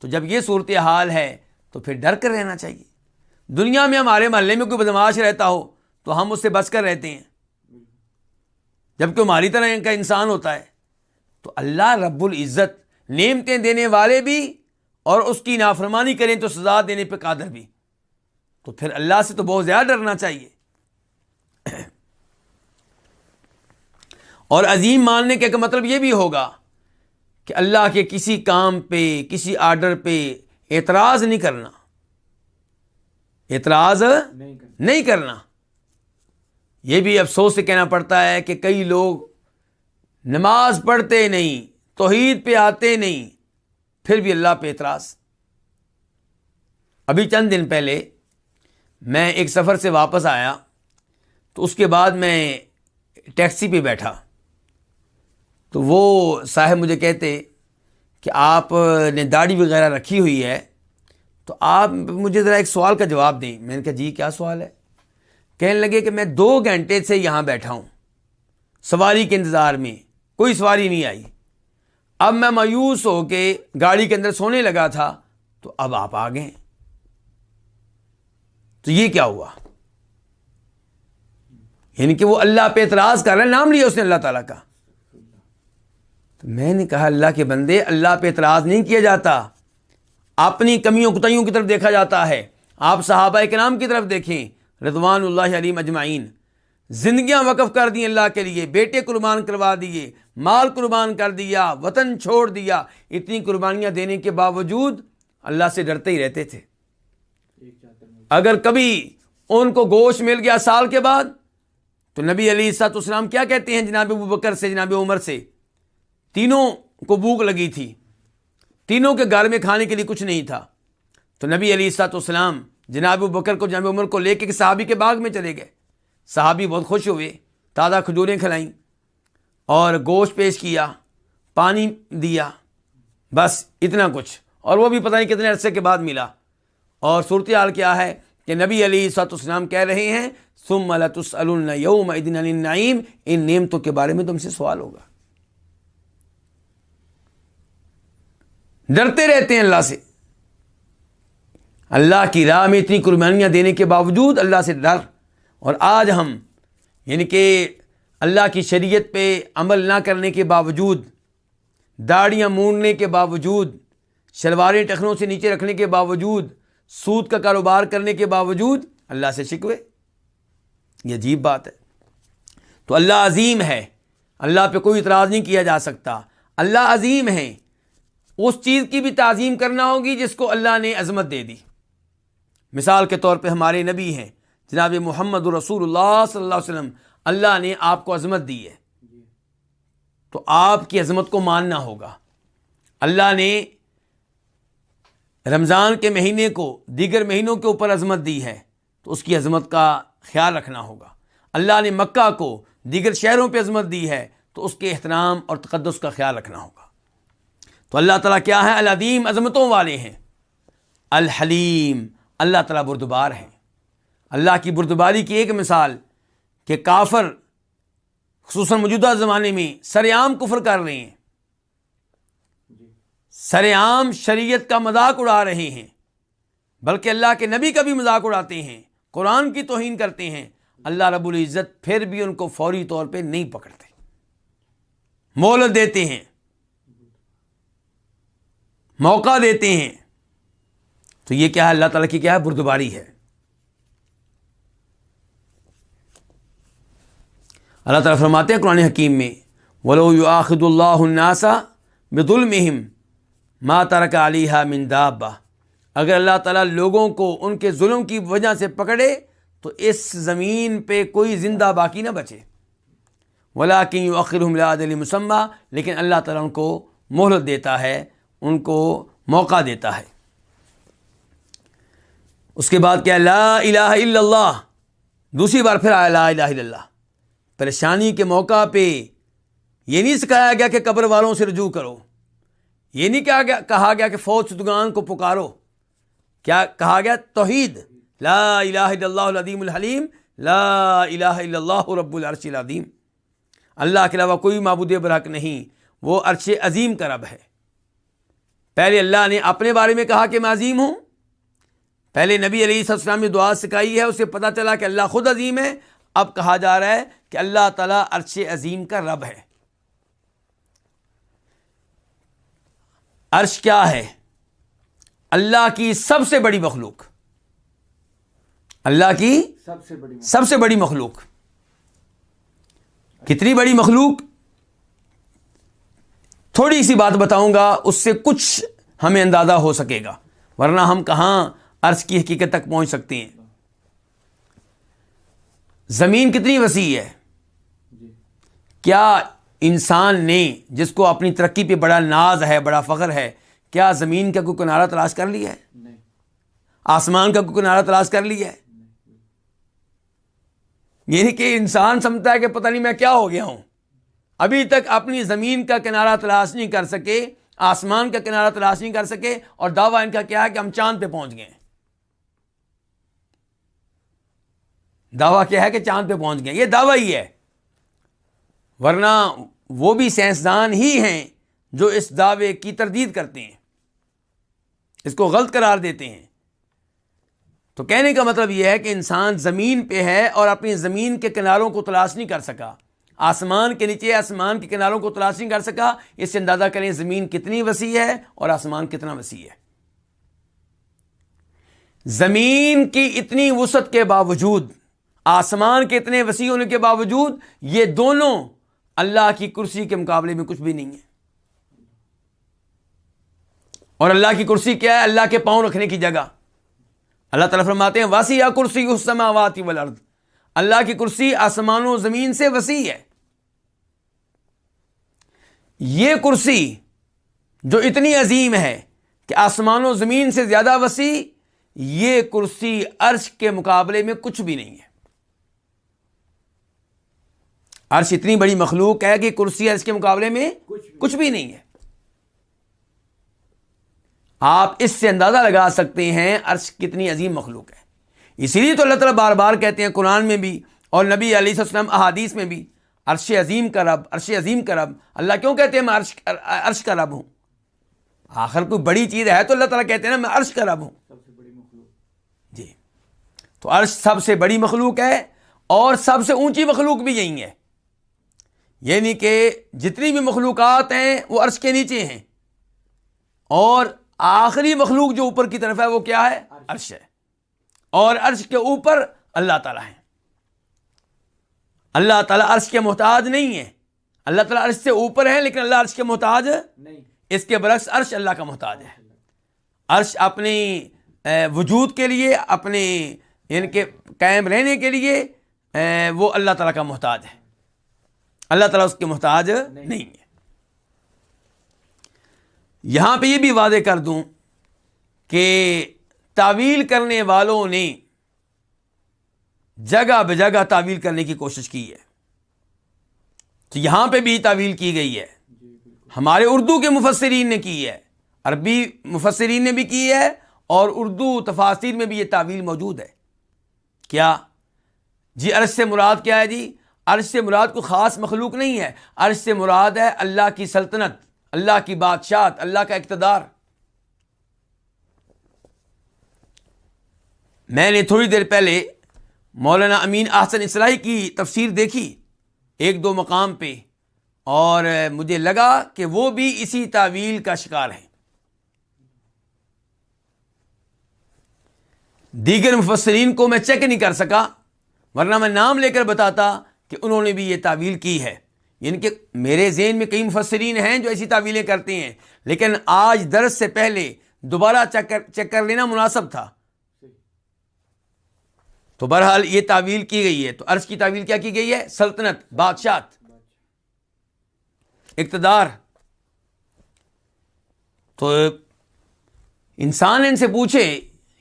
تو جب یہ صورتحال ہے تو پھر ڈر کر رہنا چاہیے. دنیا میں ہمارے محلے میں کوئی بدمعاش رہتا ہو تو ہم اس سے بچ کر رہتے ہیں، جبکہ ہماری طرح کا انسان ہوتا ہے. تو اللہ رب العزت نعمتیں دینے والے بھی اور اس کی نافرمانی کریں تو سزا دینے پہ قادر بھی. تو پھر اللہ سے تو بہت زیادہ ڈرنا چاہیے. اور عظیم ماننے کا مطلب یہ بھی ہوگا کہ اللہ کے کسی کام پہ، کسی آرڈر پہ اعتراض نہیں کرنا. اعتراض نہیں کرنا. یہ بھی افسوس سے کہنا پڑتا ہے کہ کئی لوگ نماز پڑھتے نہیں، توحید پہ آتے نہیں، پھر بھی اللہ پہ اعتراض. ابھی چند دن پہلے میں ایک سفر سے واپس آیا تو اس کے بعد میں ٹیکسی پہ بیٹھا تو وہ صاحب مجھے کہتے کہ آپ نے داڑھی وغیرہ رکھی ہوئی ہے تو آپ مجھے ذرا ایک سوال کا جواب دیں. میں نے کہا جی کیا سوال ہے؟ کہنے لگے کہ میں 2 گھنٹے سے یہاں بیٹھا ہوں سواری کے انتظار میں، کوئی سواری نہیں آئی. اب میں مایوس ہو کے گاڑی کے اندر سونے لگا تھا تو اب آپ آ گئے، تو یہ کیا ہوا؟ یعنی کہ وہ اللہ پہ اعتراض کر رہا ہے، نام لیا اس نے اللہ تعالیٰ کا۔ تو میں نے کہا اللہ کے بندے، اللہ پہ اعتراض نہیں کیا جاتا، اپنی کمیوں کوتاہیوں کی طرف دیکھا جاتا ہے۔ آپ صحابہ کرام کی طرف دیکھیں رضوان اللہ علیہم اجمعین، زندگیاں وقف کر دی اللہ کے لیے، بیٹے قربان کروا دیے، مال قربان کر دیا، وطن چھوڑ دیا، اتنی قربانیاں دینے کے باوجود اللہ سے ڈرتے ہی رہتے تھے۔ اگر کبھی ان کو گوشت مل گیا سال کے بعد تو نبی علیہ الصلوۃ والسلام کیا کہتے ہیں جناب ابوبکر سے، جناب عمر سے، تینوں کو بھوک لگی تھی، تینوں کے گھر میں کھانے کے لیے کچھ نہیں تھا، تو نبی علیہ الصلوۃ والسلام جناب ابوبکر کو، جناب عمر کو لے کے صحابی کے باغ میں چلے گئے۔ صحابی بہت خوش ہوئے، تازہ کھجوریں کھلائیں اور گوشت پیش کیا، پانی دیا، بس اتنا کچھ، اور وہ بھی پتہ نہیں کتنے عرصے کے بعد ملا۔ اور صورتحال کیا ہے کہ نبی علیہ الصلوۃ والسلام کہہ رہے ہیں ثم لتسألن یومئذ عن النعیم، ان نعمتوں کے بارے میں تم سے سوال ہوگا۔ ڈرتے رہتے ہیں اللہ سے، اللہ کی راہ میں اتنی قربانیاں دینے کے باوجود اللہ سے ڈر۔ اور آج ہم یعنی کہ اللہ کی شریعت پہ عمل نہ کرنے کے باوجود، داڑیاں مونڈنے کے باوجود، شلواریں ٹخنوں سے نیچے رکھنے کے باوجود، سود کا کاروبار کرنے کے باوجود اللہ سے شکوے، یہ عجیب بات ہے۔ تو اللہ عظیم ہے، اللہ پہ کوئی اعتراض نہیں کیا جا سکتا۔ اللہ عظیم ہے، اس چیز کی بھی تعظیم کرنا ہوگی جس کو اللہ نے عظمت دے دی۔ مثال کے طور پہ ہمارے نبی ہیں جناب محمد رسول اللہ صلی اللہ علیہ وسلم، اللہ نے آپ کو عظمت دی ہے تو آپ کی عظمت کو ماننا ہوگا۔ اللہ نے رمضان کے مہینے کو دیگر مہینوں کے اوپر عظمت دی ہے تو اس کی عظمت کا خیال رکھنا ہوگا۔ اللہ نے مکہ کو دیگر شہروں پہ عظمت دی ہے تو اس کے احترام اور تقدس کا خیال رکھنا ہوگا۔ تو اللہ تعالیٰ کیا ہے؟ العظیم، عظمتوں والے ہیں۔ الحلیم، اللہ تعالیٰ بردبار ہیں۔ اللہ کی بردباری کی ایک مثال کہ کافر خصوصاً موجودہ زمانے میں سر عام کفر کر رہے ہیں، سر عام شریعت کا مذاق اڑا رہے ہیں، بلکہ اللہ کے نبی کا بھی مذاق اڑاتے ہیں، قرآن کی توہین کرتے ہیں، اللہ رب العزت پھر بھی ان کو فوری طور پہ نہیں پکڑتے، مہلت دیتے ہیں، موقع دیتے ہیں۔ تو یہ کیا ہے؟ اللہ تعالیٰ کی کیا ہے؟ بردباری ہے۔ اللہ تعالیٰ فرماتے ہیں قرآن حکیم میں وَلَوْ يُؤَاخِذُ اللَّهُ النَّاسَ بِظُلْمِهِمْ مَا تَرَكَ عَلَيْهَا مِن دَابَّةٍ، اگر اللہ تعالیٰ لوگوں کو ان کے ظلم کی وجہ سے پکڑے تو اس زمین پہ کوئی زندہ باقی نہ بچے۔ وَلَٰكِن يُؤَخِّرُهُمْ إِلَىٰ أَجَلٍ مُّسَمًّى، لیکن اللہ تعالیٰ ان کو مہلت دیتا ہے، ان کو موقع دیتا ہے۔ اس کے بعد کیا؟ لا الہ الا اللہ، دوسری بار پھر آیا لا الہ الا اللہ۔ پریشانی کے موقع پہ یہ نہیں سکھایا گیا کہ قبر والوں سے رجوع کرو، یہ نہیں کہا گیا کہ فوت شدگان کو پکارو، کیا کہا گیا؟ توحید، لا الہ الا اللہ العظیم الحلیم، لا الہ الا اللہ رب العرش العظیم، اللہ کے علاوہ کوئی معبود برحق نہیں، وہ عرش عظیم کا رب ہے۔ پہلے اللہ نے اپنے بارے میں کہا کہ میں عظیم ہوں، پہلے نبی علیہ السلام نے دعا سکھائی ہے، اسے پتہ چلا کہ اللہ خود عظیم ہے، اب کہا جا رہا ہے کہ اللہ تعالیٰ عرش عظیم کا رب ہے۔ عرش کیا ہے؟ اللہ کی سب سے بڑی مخلوق، اللہ کی سب سے بڑی مخلوق۔ کتنی بڑی مخلوق؟ تھوڑی سی بات بتاؤں گا، اس سے کچھ ہمیں اندازہ ہو سکے گا، ورنہ ہم کہاں عرش کی حقیقت تک پہنچ سکتے ہیں۔ زمین کتنی وسیع ہے؟ کیا انسان نے، جس کو اپنی ترقی پہ بڑا ناز ہے، بڑا فخر ہے، کیا زمین کا کوئی کنارہ تلاش کر لیا ہے؟ آسمان کا کوئی کنارہ تلاش کر لیا ہے؟ یعنی کہ انسان سمجھتا ہے کہ پتہ نہیں میں کیا ہو گیا ہوں، ابھی تک اپنی زمین کا کنارہ تلاش نہیں کر سکے، آسمان کا کنارہ تلاش نہیں کر سکے، اور دعویٰ ان کا کیا ہے کہ ہم چاند پہ پہنچ گئے ہیں۔ دعویٰ کیا ہے کہ چاند پہ پہنچ گئے، یہ دعویٰ ہی ہے، ورنہ وہ بھی سائنسدان ہی ہیں جو اس دعوے کی تردید کرتے ہیں، اس کو غلط قرار دیتے ہیں۔ تو کہنے کا مطلب یہ ہے کہ انسان زمین پہ ہے اور اپنی زمین کے کناروں کو تلاش نہیں کر سکا، آسمان کے نیچے آسمان کے کناروں کو تلاش نہیں کر سکا۔ اس سے اندازہ کریں زمین کتنی وسیع ہے اور آسمان کتنا وسیع ہے۔ زمین کی اتنی وسعت کے باوجود، آسمان کے اتنے وسیع ہونے کے باوجود، یہ دونوں اللہ کی کرسی کے مقابلے میں کچھ بھی نہیں ہے۔ اور اللہ کی کرسی کیا ہے؟ اللہ کے پاؤں رکھنے کی جگہ۔ اللہ تعالیٰ فرماتے ہیں وسیع کرسی السماوات والارض، اللہ کی کرسی آسمان و زمین سے وسیع ہے۔ یہ کرسی جو اتنی عظیم ہے کہ آسمان و زمین سے زیادہ وسیع، یہ کرسی عرش کے مقابلے میں کچھ بھی نہیں ہے۔ عرش اتنی بڑی مخلوق ہے کہ کرسی عرش کے مقابلے میں کچھ بھی نہیں ہے۔ آپ اس سے اندازہ لگا سکتے ہیں عرش کتنی عظیم مخلوق ہے۔ اسی لیے تو اللہ تعالیٰ بار بار کہتے ہیں قرآن میں بھی اور نبی علیہ السلام احادیث میں بھی، عرش عظیم کا رب، عرش عظیم کا رب۔ اللہ کیوں کہتے ہیں میں عرش کا رب ہوں؟ آخر کوئی بڑی چیز ہے تو اللہ تعالیٰ کہتے ہیں نا میں عرش کا رب ہوں۔ جی، تو عرش سب سے بڑی مخلوق ہے اور سب سے اونچی مخلوق بھی یہی ہے، یعنی کہ جتنی بھی مخلوقات ہیں وہ عرش کے نیچے ہیں، اور آخری مخلوق جو اوپر کی طرف ہے وہ کیا ہے؟ عرش ہے، اور عرش کے اوپر اللہ تعالیٰ ہے۔ اللہ تعالیٰ عرش کے محتاج نہیں ہے، اللہ تعالیٰ عرش سے اوپر ہے لیکن اللہ عرش کے محتاج نہیں۔ اس کے برعکس عرش اللہ کا محتاج ہے۔ عرش اپنی وجود کے لیے، اپنے یعنی کہ قائم رہنے کے لیے وہ اللہ تعالیٰ کا محتاج ہے، اللہ تعالیٰ اس کے محتاج نہیں ہے۔ یہاں پہ یہ بھی واضح کر دوں کہ تعویل کرنے والوں نے جگہ بہ جگہ تعویل کرنے کی کوشش کی ہے، تو یہاں پہ بھی تعویل کی گئی ہے۔ ہمارے اردو کے مفسرین نے کی ہے، عربی مفسرین نے بھی کی ہے، اور اردو تفاسیر میں بھی یہ تعویل موجود ہے۔ کیا جی؟ عرش سے مراد کیا ہے جی؟ عرش سے مراد کوئی خاص مخلوق نہیں ہے، عرش سے مراد ہے اللہ کی سلطنت، اللہ کی بادشاہت، اللہ کا اقتدار۔ میں نے تھوڑی دیر پہلے مولانا امین احسن اصلاحی کی تفسیر دیکھی ایک دو مقام پہ، اور مجھے لگا کہ وہ بھی اسی تعویل کا شکار ہے۔ دیگر مفسرین کو میں چیک نہیں کر سکا، ورنہ میں نام لے کر بتاتا کہ انہوں نے بھی یہ تعویل کی ہے۔ یعنی کہ میرے ذہن میں کئی مفسرین ہیں جو ایسی تعویلیں کرتے ہیں، لیکن آج درس سے پہلے دوبارہ چیک کر لینا مناسب تھا۔ تو بہرحال یہ تعویل کی گئی ہے۔ تو عرش کی تعویل کیا کی گئی ہے؟ سلطنت، بادشاہت، اقتدار۔ تو انسان ان سے پوچھے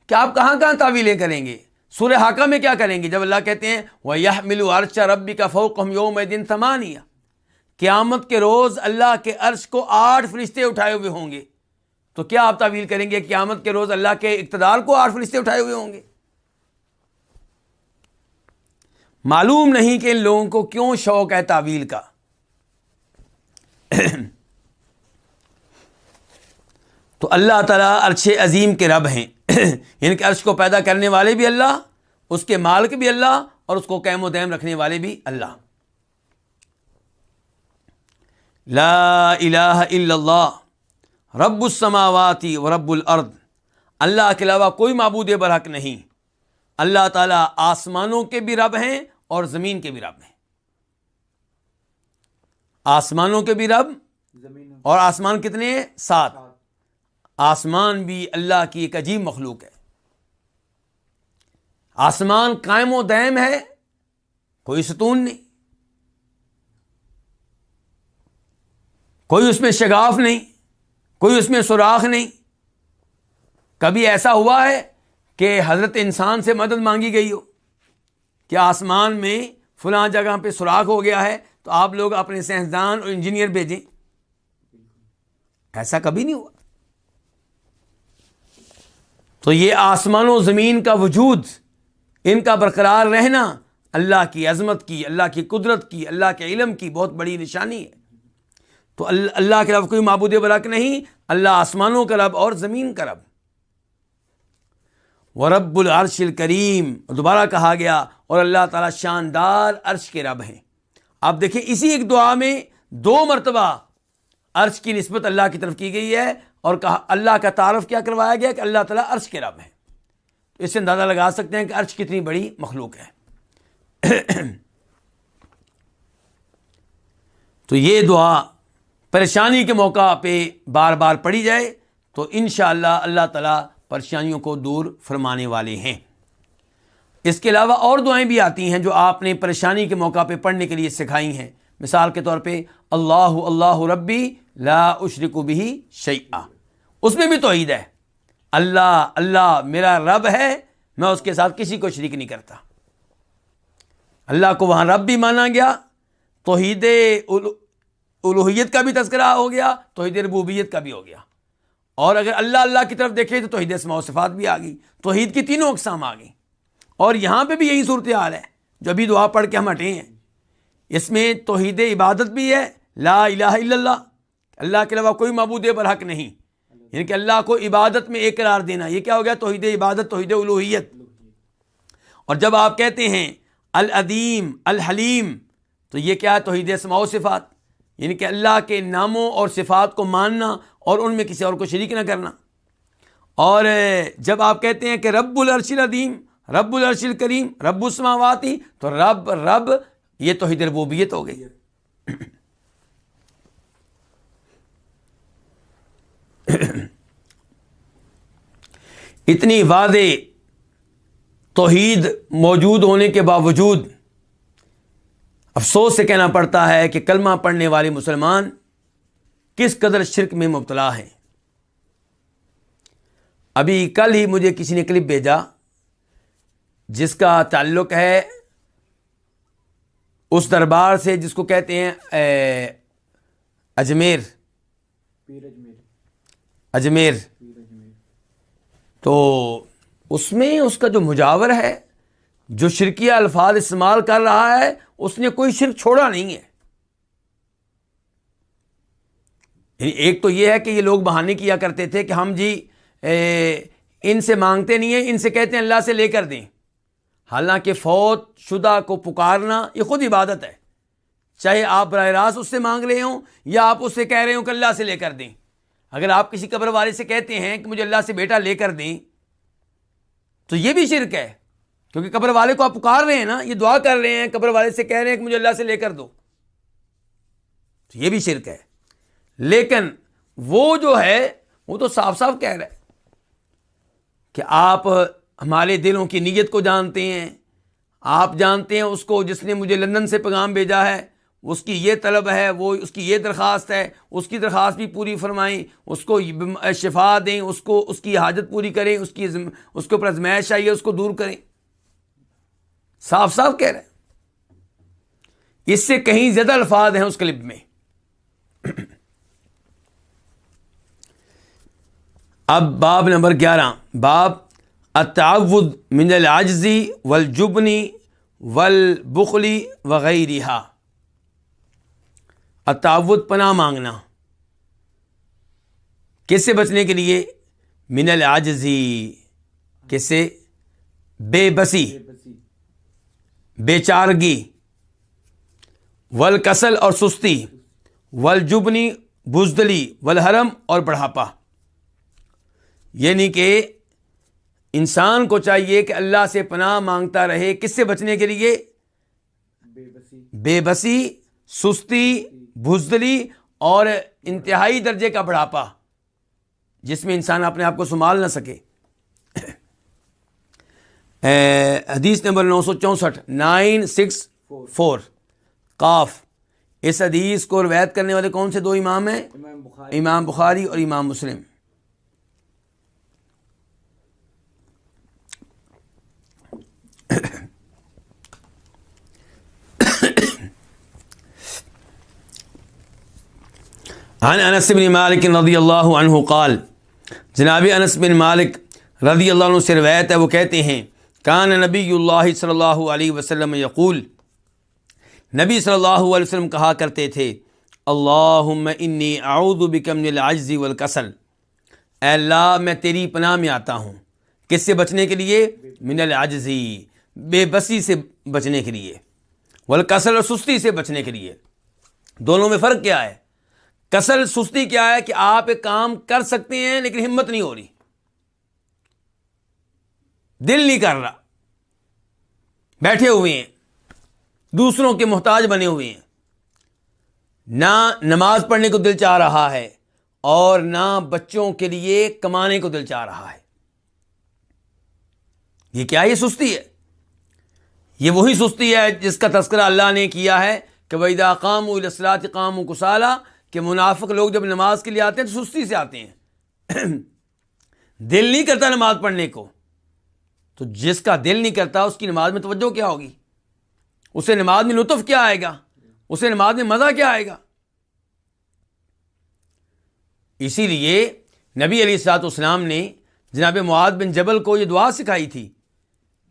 کہ آپ کہاں کہاں تعویلیں کریں گے؟ سورہ حاقہ میں کیا کریں گے جب اللہ کہتے ہیں وَيَحْمِلُ عَرْشَ رَبِّكَ فَوْقَهُمْ يَوْمَئِذٍ ثَمَانِيَةٌ، قیامت کے روز اللہ کے عرش کو 8 فرشتے اٹھائے ہوئے ہوں گے؟ تو کیا آپ تعویل کریں گے قیامت کے روز اللہ کے اقتدار کو 8 فرشتے اٹھائے ہوئے ہوں گے؟ معلوم نہیں کہ ان لوگوں کو کیوں شوق ہے تعویل کا۔ تو اللہ تعالیٰ عرش عظیم کے رب ہیں، یعنی کہ عرش کو پیدا کرنے والے بھی اللہ، اس کے مالک بھی اللہ، اور اس کو قائم و دائم رکھنے والے بھی اللہ۔ لا الہ الا اللہ رب السماوات و رب الارض، اللہ کے علاوہ کوئی معبود برحق نہیں۔ اللہ تعالیٰ آسمانوں کے بھی رب ہیں اور زمین کے بھی رب ہیں۔ آسمانوں کے بھی رب، اور آسمان کتنے ہیں؟ 7۔ آسمان بھی اللہ کی ایک عجیب مخلوق ہے۔ آسمان قائم و دائم ہے، کوئی ستون نہیں، کوئی اس میں شگاف نہیں، کوئی اس میں سوراخ نہیں۔ کبھی ایسا ہوا ہے کہ حضرت انسان سے مدد مانگی گئی ہو کہ آسمان میں فلاں جگہ پہ سوراخ ہو گیا ہے تو آپ لوگ اپنے سائنسدان اور انجینئر بھیجیں؟ ایسا کبھی نہیں ہوا۔ تو یہ آسمان و زمین کا وجود، ان کا برقرار رہنا اللہ کی عظمت کی، اللہ کی قدرت کی، اللہ کے علم کی بہت بڑی نشانی ہے۔ تو اللہ کے رب کوئی معبود برحق نہیں، اللہ آسمانوں کا رب اور زمین کا رب۔ ورب العرش الکریم، دوبارہ کہا گیا اور اللہ تعالیٰ شاندار عرش کے رب ہیں۔ آپ دیکھیں اسی ایک دعا میں 2 مرتبہ عرش کی نسبت اللہ کی طرف کی گئی ہے اور کہا اللہ کا تعارف کیا کروایا گیا کہ اللہ تعالیٰ عرش کے رب ہیں۔ تو اس سے اندازہ لگا سکتے ہیں کہ عرش کتنی بڑی مخلوق ہے۔ تو یہ دعا پریشانی کے موقع پہ بار بار پڑھی جائے تو انشاءاللہ اللہ تعالیٰ پریشانیوں کو دور فرمانے والے ہیں۔ اس کے علاوہ اور دعائیں بھی آتی ہیں جو آپ نے پریشانی کے موقع پہ پڑھنے کے لیے سکھائی ہیں۔ مثال کے طور پہ اللہ اللہ ربی لا اشرک بہ شیئا، اس میں بھی توحید ہے، اللہ اللہ میرا رب ہے، میں اس کے ساتھ کسی کو شریک نہیں کرتا۔ اللہ کو وہاں رب بھی مانا گیا، توحید الوہیت کا بھی تذکرہ ہو گیا، توحید ربوبیت کا بھی ہو گیا، اور اگر اللہ اللہ کی طرف دیکھیں تو توحید اسماء و صفات بھی آ گئی، توحید کی تینوں اقسام آ گئیں۔ اور یہاں پہ بھی یہی صورتحال ہے جو ابھی دعا پڑھ کے ہم ہٹے ہیں۔ اس میں توحید عبادت بھی ہے، لا الہ الا اللہ، اللہ کے علاوہ کوئی معبود برحق نہیں، یعنی کہ اللہ کو عبادت میں ایک قرار دینا، یہ کیا ہو گیا؟ توحید عبادت، توحید الوہیت۔ اور جب آپ کہتے ہیں العظیم الحلیم تو یہ کیا ہے؟ توحید اسماء و صفات، یعنی کہ اللہ کے ناموں اور صفات کو ماننا اور ان میں کسی اور کو شریک نہ کرنا۔ اور جب آپ کہتے ہیں کہ رب العرش العظیم، رب العرش الکریم، رب السماوات، تو رب یہ توحید ربوبیت ہو گئی۔ اتنی واضح توحید موجود ہونے کے باوجود افسوس سے کہنا پڑتا ہے کہ کلمہ پڑھنے والے مسلمان کس قدر شرک میں مبتلا ہیں۔ ابھی کل ہی مجھے کسی نے کلپ بھیجا جس کا تعلق ہے اس دربار سے جس کو کہتے ہیں اجمیر، تو اس میں اس کا جو مجاور ہے، جو شرکیہ الفاظ استعمال کر رہا ہے، اس نے کوئی شرک چھوڑا نہیں ہے۔ یعنی ایک تو یہ ہے کہ یہ لوگ بہانے کیا کرتے تھے کہ ہم جی ان سے مانگتے نہیں ہیں، ان سے کہتے ہیں اللہ سے لے کر دیں، حالانکہ فوت شدہ کو پکارنا یہ خود عبادت ہے، چاہے آپ براہ راست اس سے مانگ رہے ہوں یا آپ اس سے کہہ رہے ہوں کہ اللہ سے لے کر دیں۔ اگر آپ کسی قبر والے سے کہتے ہیں کہ مجھے اللہ سے بیٹا لے کر دیں تو یہ بھی شرک ہے، کیونکہ قبر والے کو آپ پکار رہے ہیں نا، یہ دعا کر رہے ہیں، قبر والے سے کہہ رہے ہیں کہ مجھے اللہ سے لے کر دو، تو یہ بھی شرک ہے۔ لیکن وہ جو ہے وہ تو صاف صاف کہہ رہا ہے کہ آپ ہمارے دلوں کی نیت کو جانتے ہیں، آپ جانتے ہیں اس کو جس نے مجھے لندن سے پیغام بھیجا ہے، اس کی یہ طلب ہے، وہ اس کی یہ درخواست ہے، اس کی درخواست بھی پوری فرمائیں، اس کو شفا دیں، اس کو اس کی حاجت پوری کریں، اس کے اوپر آزمائش آئی ہے اس کو دور کریں، صاف صاف کہہ رہے ہیں۔ اس سے کہیں زیادہ الفاظ ہیں اس کلپ میں۔ اب باب نمبر 11، باب التعوذ من العجز والجبن والبخل وغیرہا۔ التعوذ پناہ مانگنا، کس سے بچنے کے لیے؟ من العجز، کس سے؟ بے بسی، بے چارگی، والکسل اور سستی، والجبنی بزدلی، والحرم اور بڑھاپا۔ یعنی کہ انسان کو چاہیے کہ اللہ سے پناہ مانگتا رہے، کس سے بچنے کے لیے؟ بے بسی، سستی، بزدلی اور انتہائی درجے کا بڑھاپا جس میں انسان اپنے آپ کو سنبھال نہ سکے۔ حدیث نمبر 964 964 قاف۔ اس حدیث کو روایت کرنے والے کون سے 2 امام ہیں؟ امام بخاری اور امام مسلم۔ عن انس بن مالک رضی اللہ عنہ قال، جناب انس بن مالک رضی اللہ عنہ سے روایت ہے، وہ کہتے ہیں کان نبی اللہ صلی اللہ علیہ وسلم یقول، نبی صلی اللہ علیہ وسلم کہا کرتے تھے، اللہم انی اعوذ بک من العجز والکسل، اے اللہ میں تیری پناہ میں آتا ہوں کس سے بچنے کے لیے؟ من العجزی، بے بسی سے بچنے کے لیے، والکسل اور سستی سے بچنے کے لیے۔ دونوں میں فرق کیا ہے؟ کسل سستی کیا ہے کہ آپ ایک کام کر سکتے ہیں لیکن ہمت نہیں ہو رہی، دل نہیں کر رہا، بیٹھے ہوئے ہیں، دوسروں کے محتاج بنے ہوئے ہیں، نہ نماز پڑھنے کو دل چاہ رہا ہے اور نہ بچوں کے لیے کمانے کو دل چاہ رہا ہے۔ یہ کیا؟ یہ سستی ہے۔ یہ وہی سستی ہے جس کا تذکرہ اللہ نے کیا ہے کہ وَإِذَا قَامُوا إِلَى الصَّلَاةِ قَامُوا كُسَالَىٰ، کہ منافق لوگ جب نماز کے لیے آتے ہیں تو سستی سے آتے ہیں، دل نہیں کرتا نماز پڑھنے کو۔ تو جس کا دل نہیں کرتا اس کی نماز میں توجہ کیا ہوگی؟ اسے نماز میں لطف کیا آئے گا؟ اسے نماز میں مزہ کیا آئے گا؟ اسی لیے نبی علیہ الصلوۃ والسلام نے جناب معاذ بن جبل کو یہ دعا سکھائی تھی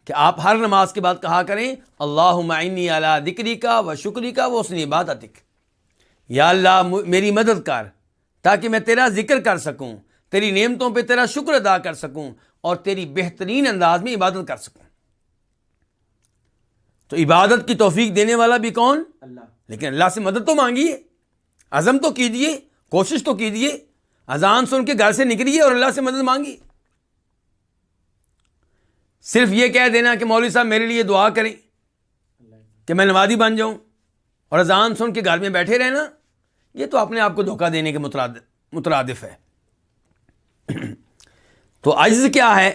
کہ آپ ہر نماز کے بعد کہا کریں اللہم اعنی علی ذکرک و شکرک و حسن عبادتک، یا اللہ میری مدد کر تاکہ میں تیرا ذکر کر سکوں، تیری نعمتوں پہ تیرا شکر ادا کر سکوں اور تیری بہترین انداز میں عبادت کر سکوں۔ تو عبادت کی توفیق دینے والا بھی کون؟ اللہ۔ لیکن اللہ سے مدد تو مانگیے، عزم تو کیجیے، کوشش تو کیجیے، اذان سن کے گھر سے نکلیے اور اللہ سے مدد مانگیے۔ صرف یہ کہہ دینا کہ مولوی صاحب میرے لیے دعا کریں کہ میں نمازی بن جاؤں اور اذان سن کے گھر میں بیٹھے رہنا، یہ تو اپنے آپ کو دھوکہ دینے کے مترادف ہے۔ تو عجز کیا ہے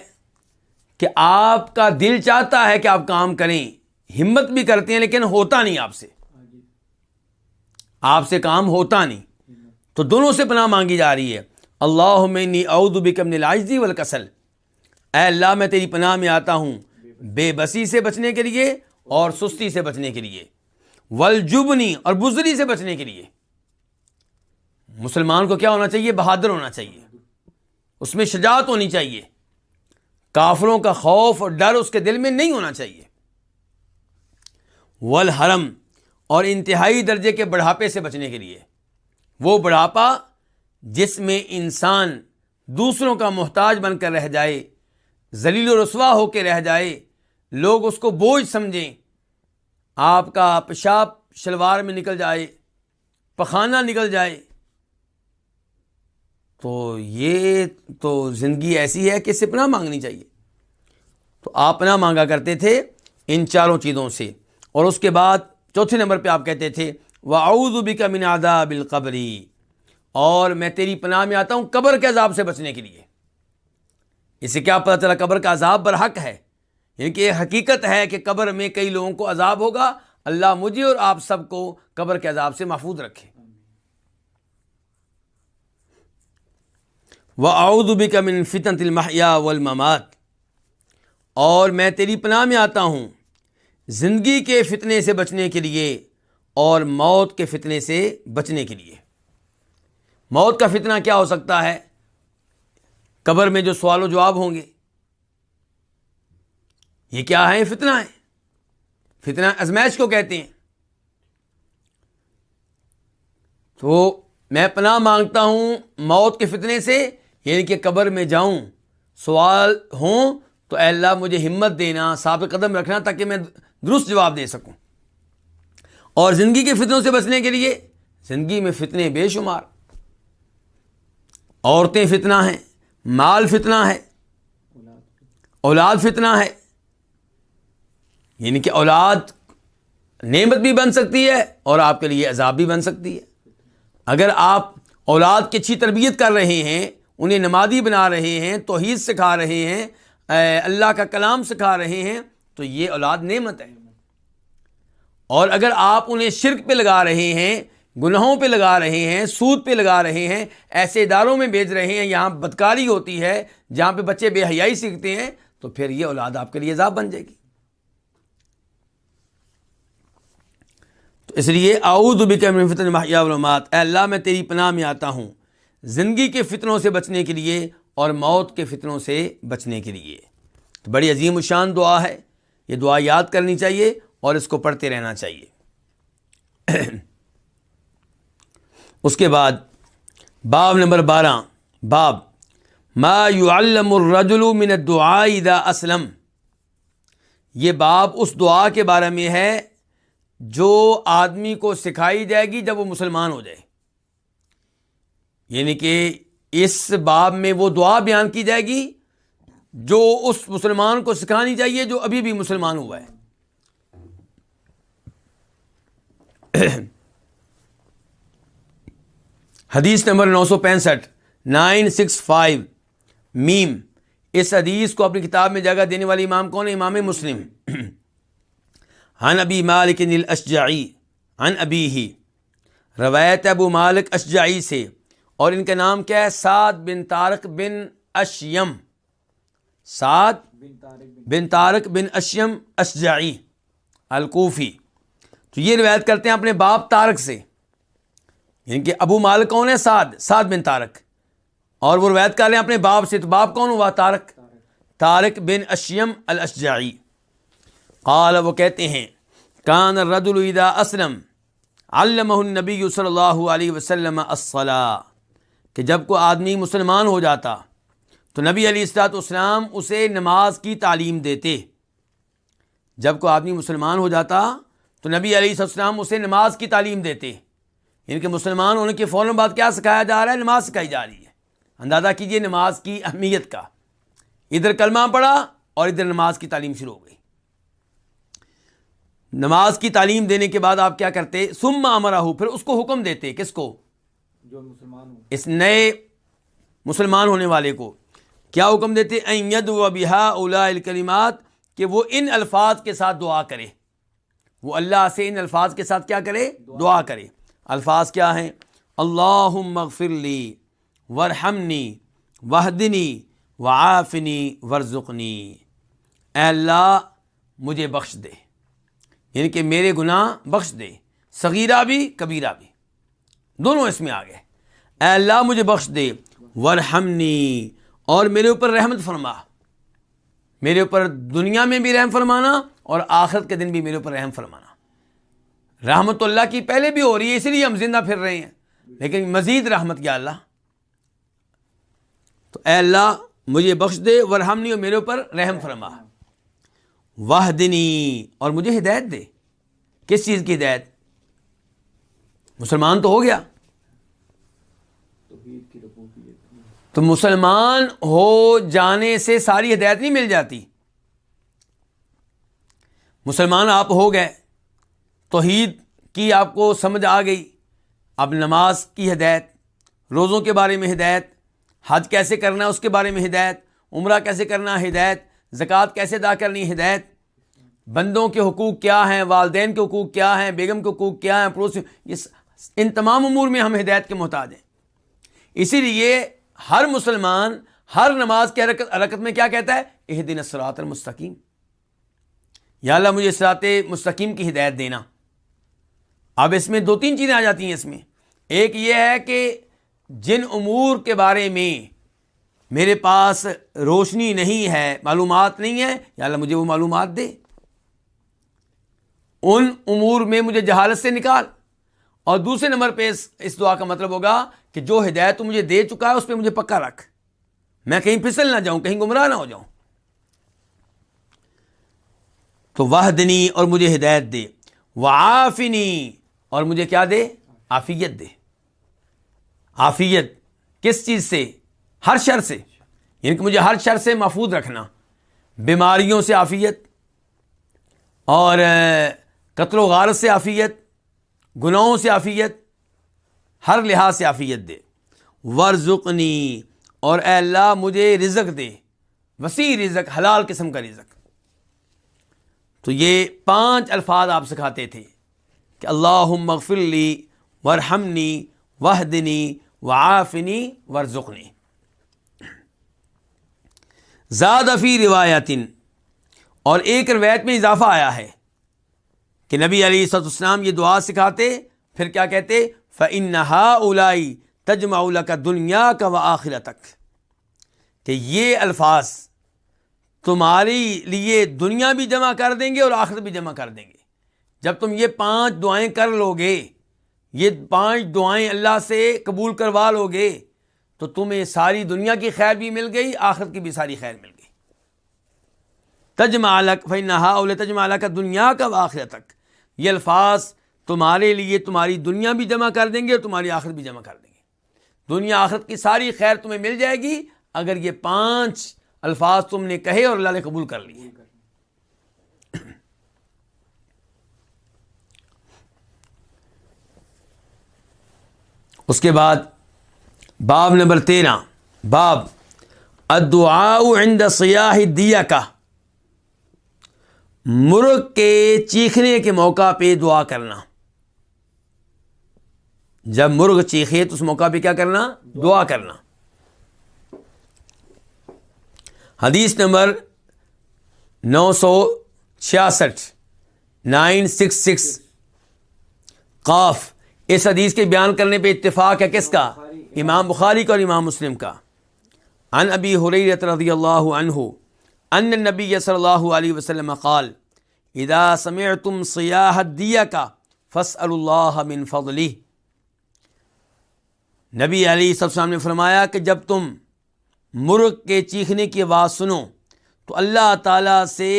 کہ آپ کا دل چاہتا ہے کہ آپ کام کریں، ہمت بھی کرتے ہیں لیکن ہوتا نہیں، آپ سے کام ہوتا نہیں۔ تو دونوں سے پناہ مانگی جا رہی ہے۔ اللہم انی اعوذ بک من العجز والکسل، اے اللہ میں تیری پناہ میں آتا ہوں بے بسی سے بچنے کے لیے اور سستی سے بچنے کے لیے، والجبنی اور بزدلی سے بچنے کے لیے۔ مسلمان کو کیا ہونا چاہیے؟ بہادر ہونا چاہیے، اس میں شجاعت ہونی چاہیے، کافروں کا خوف اور ڈر اس کے دل میں نہیں ہونا چاہیے۔ والحرم اور انتہائی درجے کے بڑھاپے سے بچنے کے لیے، وہ بڑھاپا جس میں انسان دوسروں کا محتاج بن کر رہ جائے، ذلیل و رسوا ہو کے رہ جائے، لوگ اس کو بوجھ سمجھیں، آپ کا پیشاب شلوار میں نکل جائے، پخانہ نکل جائے، تو یہ تو زندگی ایسی ہے کہ اس سے پناہ مانگنی چاہیے۔ تو آپ پناہ مانگا کرتے تھے ان چاروں چیزوں سے، اور اس کے بعد چوتھے نمبر پہ آپ کہتے تھے وَأَعُوذُ بِكَ مِنْ عَذَابِ الْقَبْرِ، اور میں تیری پناہ میں آتا ہوں قبر کے عذاب سے بچنے کے لیے۔ اس سے کیا پتہ چلا؟ قبر کا عذاب برحق ہے، یعنی کہ یہ حقیقت ہے کہ قبر میں کئی لوگوں کو عذاب ہوگا۔ اللہ مجھے اور آپ سب کو قبر کے عذاب سے محفوظ رکھے۔ وَأَعُوذُ بِكَ مِنْ فِتْنَةِ الْمَحْيَا وَالْمَمَاتِ، اور میں تیری پناہ میں آتا ہوں زندگی کے فتنے سے بچنے کے لیے اور موت کے فتنے سے بچنے کے لیے۔ موت کا فتنہ کیا ہو سکتا ہے؟ قبر میں جو سوال و جواب ہوں گے، یہ کیا ہے؟ فتنہ ہے۔ فتنہ ازمائش کو کہتے ہیں۔ تو میں پناہ مانگتا ہوں موت کے فتنے سے، یعنی کہ قبر میں جاؤں، سوال ہوں تو اے اللہ مجھے ہمت دینا، ثابت قدم رکھنا تاکہ میں درست جواب دے سکوں۔ اور زندگی کے فتنوں سے بچنے کے لیے، زندگی میں فتنے بے شمار، عورتیں فتنہ ہیں، مال فتنہ ہے، اولاد فتنہ ہے، یعنی کہ اولاد نعمت بھی بن سکتی ہے اور آپ کے لیے عذاب بھی بن سکتی ہے۔ اگر آپ اولاد کی اچھی تربیت کر رہے ہیں، انہیں نمازی بنا رہے ہیں، توحید سکھا رہے ہیں، اللہ کا کلام سکھا رہے ہیں، تو یہ اولاد نعمت ہے۔ اور اگر آپ انہیں شرک پہ لگا رہے ہیں، گناہوں پہ لگا رہے ہیں، سود پہ لگا رہے ہیں، ایسے اداروں میں بھیج رہے ہیں یہاں بدکاری ہوتی ہے، جہاں پہ بچے بے حیائی سیکھتے ہیں، تو پھر یہ اولاد آپ کے لیے عذاب بن جائے گی۔ تو اس لیے اعوذ بک من فتن المحیا والممات، اے اللہ میں تیری پناہ میں آتا ہوں زندگی کے فتنوں سے بچنے کے لیے اور موت کے فتنوں سے بچنے کے لیے۔ تو بڑی عظیم الشان دعا ہے، یہ دعا یاد کرنی چاہیے اور اس کو پڑھتے رہنا چاہیے۔ اس کے بعد باب نمبر 12، باب ما يعلم الرجل من الدعاء اذا اسلم، یہ باب اس دعا کے بارے میں ہے جو آدمی کو سکھائی جائے گی جب وہ مسلمان ہو جائے. یعنی کہ اس باب میں وہ دعا بیان کی جائے گی جو اس مسلمان کو سکھانی چاہیے جو ابھی بھی مسلمان ہوا ہے. حدیث نمبر 965 965 میم. اس حدیث کو اپنی کتاب میں جگہ دینے والی امام کون ہے؟ امام مسلم. عن ابی مالک الاشجعی عن ابیہ، روایت ابو مالک اشجعی سے، اور ان کا نام کیا ہے؟ سعد بن طارق بن اشیم، سعد بن طارق بن اشیم اشجعی الکوفی. تو یہ روایت کرتے ہیں اپنے باپ طارق سے، یعنی کہ ابو مالک کون ہے؟ سعد بن طارق، اور وہ روایت کر رہے ہیں اپنے باپ سے. تو باپ کون ہوا؟ طارق بن اشیم الاشجعی. قال، وہ کہتے ہیں کان الرجل اذا اسلم علمہ النبی صلی اللہ علیہ وسلم الصلاۃ، کہ جب کوئی آدمی مسلمان ہو جاتا تو نبی علیہ الصلوۃ والسلام اسے نماز کی تعلیم دیتے. جب کوئی آدمی مسلمان ہو جاتا تو نبی علیہ الصلوۃ والسلام اسے نماز کی تعلیم دیتے. یعنی کہ مسلمان ہونے کے فوراً بعد کیا سکھایا جا رہا ہے؟ نماز سکھائی جا رہی ہے. اندازہ کیجئے نماز کی اہمیت کا. ادھر کلمہ پڑھا اور ادھر نماز کی تعلیم شروع ہو گئی. نماز کی تعلیم دینے کے بعد آپ کیا کرتے؟ ثم امرہ، پھر اس کو حکم دیتے. کس کو؟ جو مسلمان ہو، اس نئے مسلمان ہونے والے کو کیا حکم دیتے؟ ان یدعو بہؤلاء الکلمات، کہ وہ ان الفاظ کے ساتھ دعا کرے. وہ اللہ سے ان الفاظ کے ساتھ کیا کرے؟ دعا کرے. الفاظ کیا ہیں؟ اللہم اغفر لی وارحمنی واہدنی وعافنی وارزقنی. اے اللہ مجھے بخش دے، یعنی کہ میرے گناہ بخش دے، صغیرہ بھی کبیرہ بھی، دونوں اس میں آ گئے. اے اللہ مجھے بخش دے، وارحمنی، اور میرے اوپر رحمت فرما. میرے اوپر دنیا میں بھی رحم فرمانا اور آخرت کے دن بھی میرے اوپر رحم فرمانا. رحمت اللہ کی پہلے بھی ہو رہی ہے، اسی لیے ہم زندہ پھر رہے ہیں، لیکن مزید رحمت کیا اللہ. تو اے اللہ مجھے بخش دے، ورحمنی، اور میرے اوپر رحم فرما، واہدنی، اور مجھے ہدایت دے. کس چیز کی ہدایت؟ مسلمان تو ہو گیا، تو مسلمان ہو جانے سے ساری ہدایت نہیں مل جاتی. مسلمان آپ ہو گئے، توحید کی آپ کو سمجھ آ گئی، اب نماز کی ہدایت، روزوں کے بارے میں ہدایت، حج کیسے کرنا ہے اس کے بارے میں ہدایت، عمرہ کیسے کرنا ہے ہدایت، زکوٰۃ کیسے ادا کرنی ہے ہدایت، بندوں کے حقوق کیا ہیں، والدین کے حقوق کیا ہیں، بیگم کے حقوق کیا ہیں، پڑوسی، ان تمام امور میں ہم ہدایت کے محتاج ہیں. اسی لیے ہر مسلمان ہر نماز کی حرکت میں کیا کہتا ہے؟ اہدنا الصراط المستقیم، یا اللہ مجھے صراط مستقیم کی ہدایت دینا. اب اس میں دو تین چیزیں آ جاتی ہیں اس میں. ایک یہ ہے کہ جن امور کے بارے میں میرے پاس روشنی نہیں ہے، معلومات نہیں ہے، یا اللہ مجھے وہ معلومات دے. ان امور میں مجھے جہالت سے نکال. اور دوسرے نمبر پہ اس دعا کا مطلب ہوگا کہ جو ہدایت تو مجھے دے چکا ہے اس پہ مجھے پکا رکھ، میں کہیں پھسل نہ جاؤں، کہیں گمراہ نہ ہو جاؤں. تو واہدنی، اور مجھے ہدایت دے، وعافنی، اور مجھے کیا دے؟ عافیت دے. عافیت کس چیز سے؟ ہر شر سے، یعنی کہ مجھے ہر شر سے محفوظ رکھنا. بیماریوں سے عافیت، اور قتل و غارت سے عافیت، گناہوں سے عافیت، ہر لحاظ سے عافیت دے. ورزقنی، اور اے اللہ مجھے رزق دے، وسیع رزق، حلال قسم کا رزق. تو یہ 5 الفاظ آپ سکھاتے تھے کہ اللہم اغفر لی وارحمنی واہدنی وعافنی وارزقنی. زاد فی روایت، اور ایک روایت میں اضافہ آیا ہے کہ نبی علیہ الصلوۃ والسلام یہ دعا سکھاتے، پھر کیا کہتے؟ فَإِنَّ هَؤُلَاءِ تَجْمَعُ لَكَ دُنْيَاكَ وَآخِرَتَكَ، کہ یہ الفاظ تمہاری لیے دنیا بھی جمع کر دیں گے اور آخرت بھی جمع کر دیں گے. جب تم یہ 5 دعائیں کر لو گے، یہ 5 دعائیں اللہ سے قبول کروا لو گے، تو تمہیں ساری دنیا کی خیر بھی مل گئی، آخرت کی بھی ساری خیر مل گئی۔ تجمع لک فإنها اول تجمع لک دنیا کا وآخرتک، یہ الفاظ تمہارے لیے تمہاری دنیا بھی جمع کر دیں گے اور تمہاری آخرت بھی جمع کر دیں گے۔ دنیا آخرت کی ساری خیر تمہیں مل جائے گی اگر یہ 5 الفاظ تم نے کہے اور اللہ نے قبول کر لیے۔ اس کے بعد باب نمبر 13، باب الدعاء عند صیاح الدیکہ، مرغ کے چیخنے کے موقع پہ دعا کرنا۔ جب مرغ چیخے تو اس موقع پہ کیا کرنا؟ دعا کرنا۔ حدیث نمبر 966 966 قاف، اس حدیث کے بیان کرنے پہ اتفاق ہے کس کا؟ امام بخاری کا اور امام مسلم کا۔ عن ابی ہریرہ رضی اللہ عنہ ان النبی صلی اللہ علیہ وسلم قال اذا سمعتم صیاح الدیکہ فاسألوا اللہ من فضلہ، نبی علیہ السلام نے فرمایا کہ جب تم مرغ کے چیخنے کی آواز سنو تو اللہ تعالیٰ سے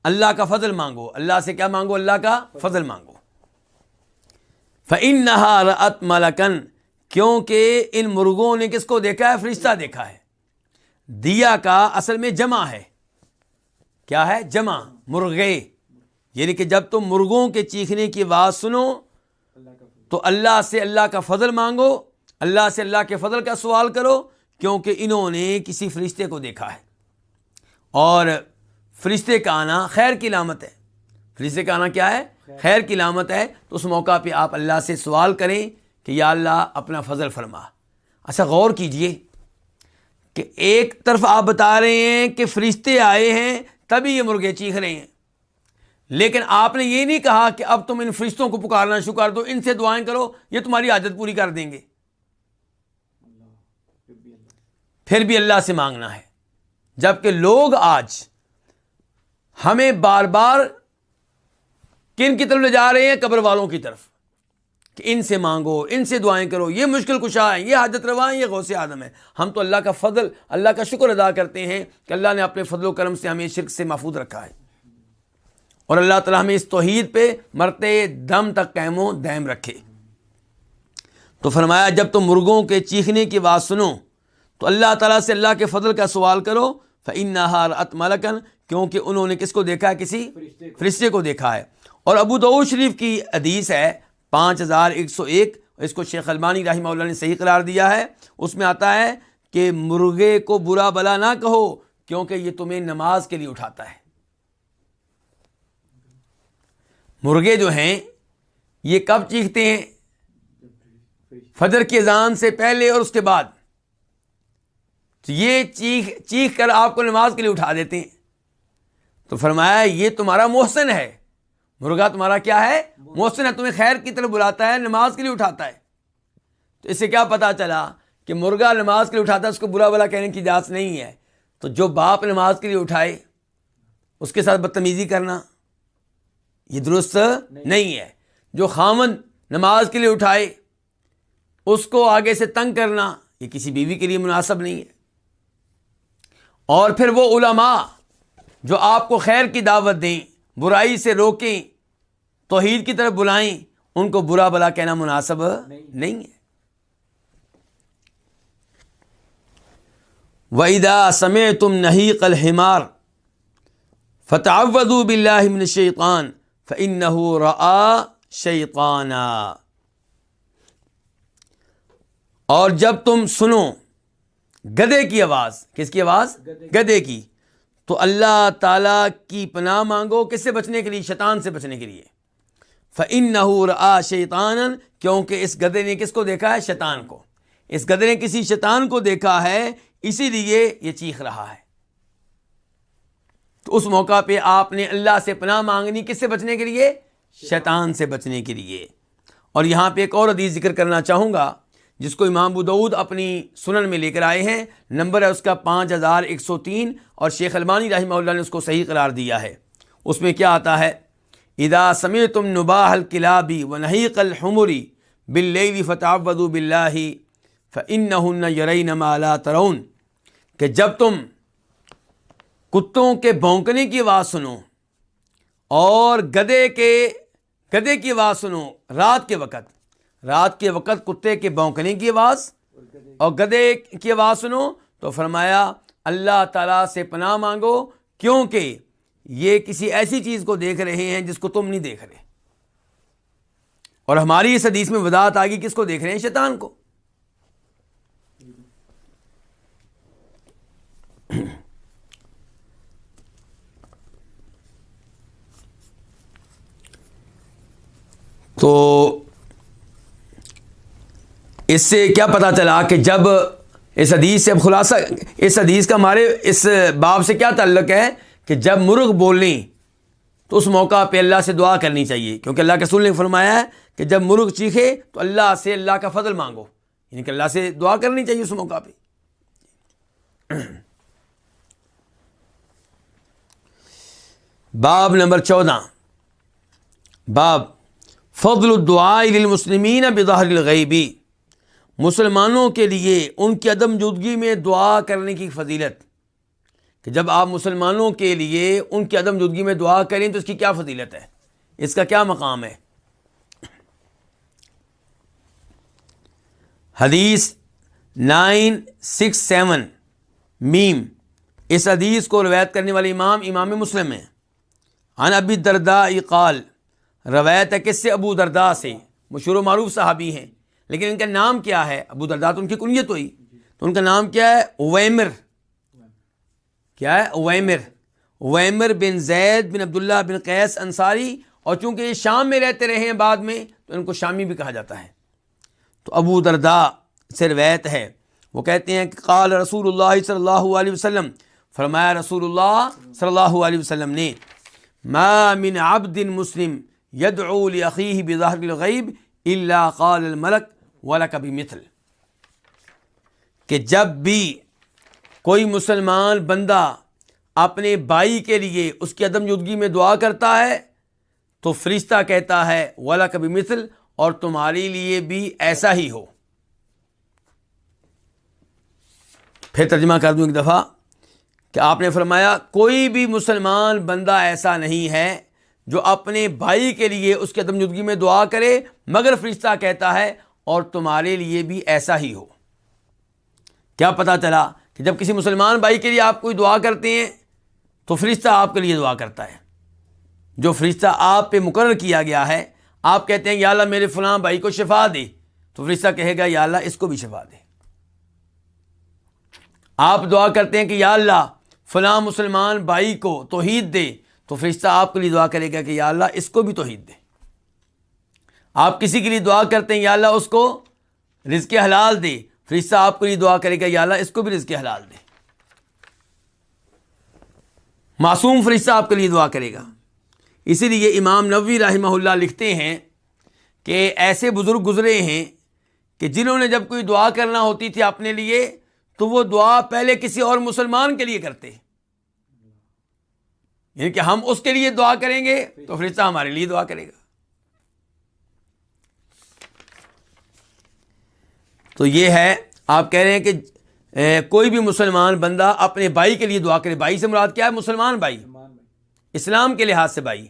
اللہ کا فضل مانگو۔ اللہ سے کیا مانگو؟ اللہ کا فضل مانگو۔ فإنها رأت ملکن، کیونکہ ان مرغوں نے کس کو دیکھا ہے؟ فرشتہ دیکھا ہے۔ دیا کا اصل میں جمع ہے، کیا ہے؟ جمع، مرغے، یعنی کہ جب تم مرغوں کے چیخنے کی آواز سنو تو اللہ سے اللہ کا فضل مانگو، اللہ سے اللہ کے فضل کا سوال کرو، کیونکہ انہوں نے کسی فرشتے کو دیکھا ہے۔ اور فرشتے کا آنا خیر کی علامت ہے۔ فرشتے کا آنا کیا ہے؟ خیر کی علامت ہے۔ تو اس موقع پہ آپ اللہ سے سوال کریں کہ یا اللہ اپنا فضل فرما۔ اچھا غور کیجئے کہ ایک طرف آپ بتا رہے ہیں کہ فرشتے آئے ہیں تبھی یہ مرغے چیخ رہے ہیں، لیکن آپ نے یہ نہیں کہا کہ اب تم ان فرشتوں کو پکارنا شروع کر دو، ان سے دعائیں کرو، یہ تمہاری حاجت پوری کر دیں گے۔ پھر بھی اللہ سے مانگنا ہے، جبکہ لوگ آج ہمیں بار بار کن کی طرف لے جا رہے ہیں؟ قبر والوں کی طرف، کہ ان سے مانگو، ان سے دعائیں کرو، یہ مشکل کشا ہے، یہ حاجت روا ہے، یہ غوث اعظم ہے۔ ہم تو اللہ کا فضل، اللہ کا شکر ادا کرتے ہیں کہ اللہ نے اپنے فضل و کرم سے ہمیں شرک سے محفوظ رکھا ہے، اور اللہ تعالیٰ ہمیں اس توحید پہ مرتے دم تک قائم و دائم رکھے۔ تو فرمایا جب تم مرغوں کے چیخنے کی آواز سنو تو اللہ تعالیٰ سے اللہ کے فضل کا سوال کرو۔ فإنها رأت ملکن، کیونکہ انہوں نے کس کو دیکھا ہے؟ کسی فرشتے کو دیکھا ہے۔ اور ابو داؤد شریف کی حدیث ہے 5101، اس کو شیخ البانی رحمہ اللہ نے صحیح قرار دیا ہے۔ اس میں آتا ہے کہ مرغے کو برا بلا نہ کہو کیونکہ یہ تمہیں نماز کے لیے اٹھاتا ہے۔ مرغے جو ہیں یہ کب چیختے ہیں؟ فجر کی اذان سے پہلے اور اس کے بعد۔ تو یہ چیخ کر آپ کو نماز کے لیے اٹھا دیتے ہیں۔ تو فرمایا یہ تمہارا محسن ہے، مرغا تمہارا کیا ہے؟ محسن ہے، تمہیں خیر کی طرف بلاتا ہے، نماز کے لیے اٹھاتا ہے۔ تو اس سے کیا پتا چلا کہ مرغا نماز کے لیے اٹھاتا ہے، اس کو برا بلا کہنے کی اجازت نہیں ہے۔ تو جو باپ نماز کے لیے اٹھائے اس کے ساتھ بدتمیزی کرنا یہ درست نہیں ہے۔ جو خامن نماز کے لیے اٹھائے اس کو آگے سے تنگ کرنا یہ کسی بیوی کے لیے مناسب نہیں ہے۔ اور پھر وہ علماء جو آپ کو خیر کی دعوت دیں، برائی سے روکیں، توحید کی طرف بلائیں، ان کو برا بلا کہنا مناسب نہیں ہے۔ وَإِذَا سَمِعْتُمْ نَحِيقَ الْحِمَارِ فَتَعَوَّذُوا بِاللَّهِ مِنَ الشَّيْطَانِ فَإِنَّهُ رَأَى شَيْطَانًا، اور جب تم سنو گدھے کی آواز، کس کی آواز؟ گدھے کی، تو اللہ تعالیٰ کی پناہ مانگو، کس سے بچنے کے لیے؟ شیطان سے بچنے کے لیے۔ فَإِنَّهُ رَأَى شَيْطَانًا، کیونکہ اس گدھے نے کس کو دیکھا ہے؟ شیطان کو۔ اس گدھے نے کسی شیطان کو دیکھا ہے، اسی لیے یہ چیخ رہا ہے۔ تو اس موقع پہ آپ نے اللہ سے پناہ مانگنی، کس سے بچنے کے لیے؟ شیطان سے بچنے کے لیے۔ اور یہاں پہ ایک اور حدیث ذکر کرنا چاہوں گا جس کو امام ابو داؤد اپنی سنن میں لے کر آئے ہیں، نمبر ہے اس کا 5103، اور شیخ البانی رحمہ اللہ نے اس کو صحیح قرار دیا ہے۔ اس میں کیا آتا ہے؟ اذا سمعتم نباح الکلاب ونحیق الحمر باللیل فتعوذوا باللہ فَإِنَّهُنَّ يَرَيْنَ مَا لَا تَرَوْنَ، کہ جب تم کتوں کے بھونکنے کی آواز سنو اور گدھے کی آواز سنو رات کے وقت کتے کے بھونکنے کی آواز اور گدھے کی آواز سنو، تو فرمایا اللہ تعالیٰ سے پناہ مانگو، کیونکہ یہ کسی ایسی چیز کو دیکھ رہے ہیں جس کو تم نہیں دیکھ رہے۔ اور ہماری اس حدیث میں وضاحت آگی کس کو دیکھ رہے ہیں؟ شیطان کو۔ تو اس سے کیا پتہ چلا کہ جب اس حدیث سے اب خلاصہ، اس حدیث کا ہمارے اس باب سے کیا تعلق ہے کہ جب مرغ بولیں تو اس موقع پہ اللہ سے دعا کرنی چاہیے، کیونکہ اللہ کے رسول نے فرمایا ہے کہ جب مرغ چیخے تو اللہ سے اللہ کا فضل مانگو، یعنی کہ اللہ سے دعا کرنی چاہیے اس موقع پہ۔ باب نمبر 14، باب فضل الدعاء للمسلمین بظہر الغیب، مسلمانوں کے لیے ان کی عدم موجودگی میں دعا کرنے کی فضیلت، کہ جب آپ مسلمانوں کے لیے ان کی عدم موجودگی میں دعا کریں تو اس کی کیا فضیلت ہے، اس کا کیا مقام ہے۔ حدیث 967 میم، اس حدیث کو روایت کرنے والے امام مسلم ہیں۔ عن ابی الدرداء قال، روایت ہے کس سے؟ ابو درداء سے، مشہور و معروف صحابی ہیں، لیکن ان کا نام کیا ہے؟ ابو درداء تو ان کی کنیت ہوئی، تو ان کا نام کیا ہے؟ اویمر، کیا ہے؟ اویمر بن زید بن عبداللہ بن قیس انصاری، اور چونکہ یہ شام میں رہتے رہے ہیں بعد میں تو ان کو شامی بھی کہا جاتا ہے۔ تو ابو درداء سے روایت ہے، وہ کہتے ہیں کہ قال رسول اللہ صلی اللہ علیہ وسلم، فرمایا رسول اللہ صلی اللہ علیہ وسلم نے، ما من عبد مسلم يدعو لأخيه بظهر الغیب الا قال الملک ولک بمثل، کہ جب بھی کوئی مسلمان بندہ اپنے بھائی کے لیے اس کی عدم موجودگی میں دعا کرتا ہے تو فرشتہ کہتا ہے وَلَكَ بِمِثْلٍ، اور تمہارے لیے بھی ایسا ہی ہو۔ پھر ترجمہ کر دوں ایک دفعہ کہ آپ نے فرمایا کوئی بھی مسلمان بندہ ایسا نہیں ہے جو اپنے بھائی کے لیے اس کی عدم موجودگی میں دعا کرے مگر فرشتہ کہتا ہے اور تمہارے لیے بھی ایسا ہی ہو۔ کیا پتہ چلا کہ جب کسی مسلمان بھائی کے لیے آپ کوئی دعا کرتے ہیں تو فرشتہ آپ کے لیے دعا کرتا ہے، جو فرشتہ آپ پہ مقرر کیا گیا ہے۔ آپ کہتے ہیں یا اللہ میرے فلاں بھائی کو شفا دے، تو فرشتہ کہے گا یا اللہ اس کو بھی شفا دے۔ آپ دعا کرتے ہیں کہ یا اللہ فلاں مسلمان بھائی کو توحید دے، تو فرشتہ آپ کے لیے دعا کرے گا کہ یا اللہ اس کو بھی توحید دے۔ آپ کسی کے لیے دعا کرتے ہیں یا اللہ اس کو رزق حلال دے، فرشتہ آپ کے لیے دعا کرے گا یا اللہ اس کو بھی رزق حلال دے۔ معصوم فرشتہ آپ کے لیے دعا کرے گا۔ اسی لیے امام نووی رحمہ اللہ لکھتے ہیں کہ ایسے بزرگ گزرے ہیں کہ جنہوں نے جب کوئی دعا کرنا ہوتی تھی اپنے لیے تو وہ دعا پہلے کسی اور مسلمان کے لیے کرتے، یعنی کہ ہم اس کے لیے دعا کریں گے تو فرشتہ ہمارے لیے دعا کرے گا۔ تو یہ ہے، آپ کہہ رہے ہیں کہ کوئی بھی مسلمان بندہ اپنے بھائی کے لیے دعا کرے۔ بھائی سے مراد کیا ہے؟ مسلمان بھائی، اسلام کے لحاظ سے بھائی۔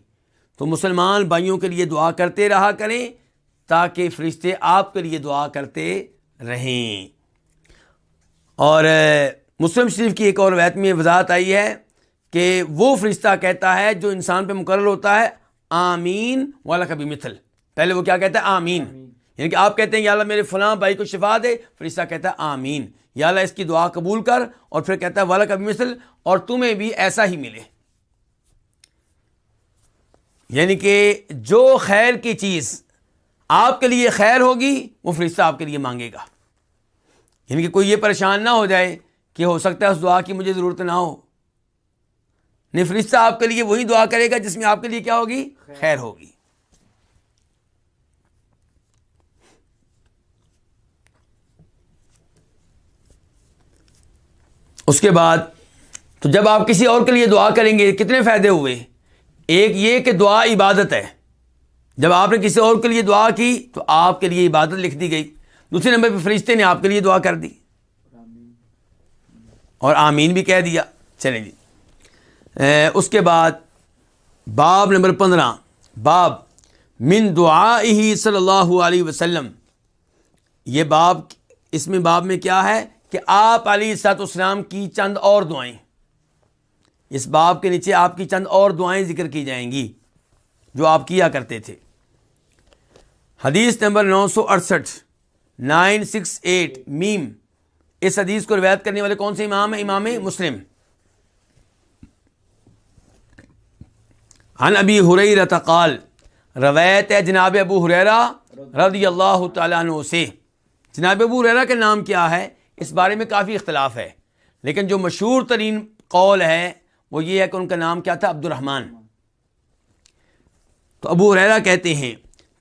تو مسلمان بھائیوں کے لیے دعا کرتے رہا کریں تاکہ فرشتے آپ کے لیے دعا کرتے رہیں۔ اور مسلم شریف کی ایک اور روایت میں وضاحت آئی ہے کہ وہ فرشتہ کہتا ہے جو انسان پہ مقرر ہوتا ہے آمین وَلَكَ بِمِثْلٍ، پہلے وہ کیا کہتا ہے؟ آمین، یعنی کہ آپ کہتے ہیں یا اللہ میرے فلاں بھائی کو شفا دے، فرشتہ کہتا ہے آمین، یا اللہ اس کی دعا قبول کر، اور پھر کہتا ہے وَلَكَ بِمِثْلٍ، اور تمہیں بھی ایسا ہی ملے۔ یعنی کہ جو خیر کی چیز آپ کے لیے خیر ہوگی وہ فرشتہ آپ کے لیے مانگے گا، یعنی کہ کوئی یہ پریشان نہ ہو جائے کہ ہو سکتا ہے اس دعا کی مجھے ضرورت نہ ہو، نہیں، فرشتہ آپ کے لیے وہی دعا کرے گا جس میں آپ کے لیے کیا ہوگی؟ خیر ہوگی۔ اس کے بعد تو جب آپ کسی اور کے لیے دعا کریں گے کتنے فائدے ہوئے؟ ایک یہ کہ دعا عبادت ہے، جب آپ نے کسی اور کے لیے دعا کی تو آپ کے لیے عبادت لکھ دی گئی۔ دوسرے نمبر پہ فرشتے نے آپ کے لیے دعا کر دی اور آمین بھی کہہ دیا. چلیں جی. اس کے بعد باب نمبر 15 باب من دعائہ صلی اللہ علیہ وسلم. یہ باب اس میں باب میں کیا ہے کہ آپ علیہ الصلوۃ والسلام کی چند اور دعائیں، اس باب کے نیچے آپ کی چند اور دعائیں ذکر کی جائیں گی جو آپ کیا کرتے تھے. حدیث نمبر 968 968 میم. اس حدیث کو روایت کرنے والے کون سے امام ہیں؟ امام مسلم. عن ابی ہریرہ قال، روایت ہے جناب ابو ہریرہ رضی اللہ تعالیٰ عنہ سے. جناب ابو ہریرہ کا نام کیا ہے اس بارے میں کافی اختلاف ہے، لیکن جو مشہور ترین قول ہے وہ یہ ہے کہ ان کا نام کیا تھا؟ عبد الرحمن. تو ابو ہریرہ کہتے ہیں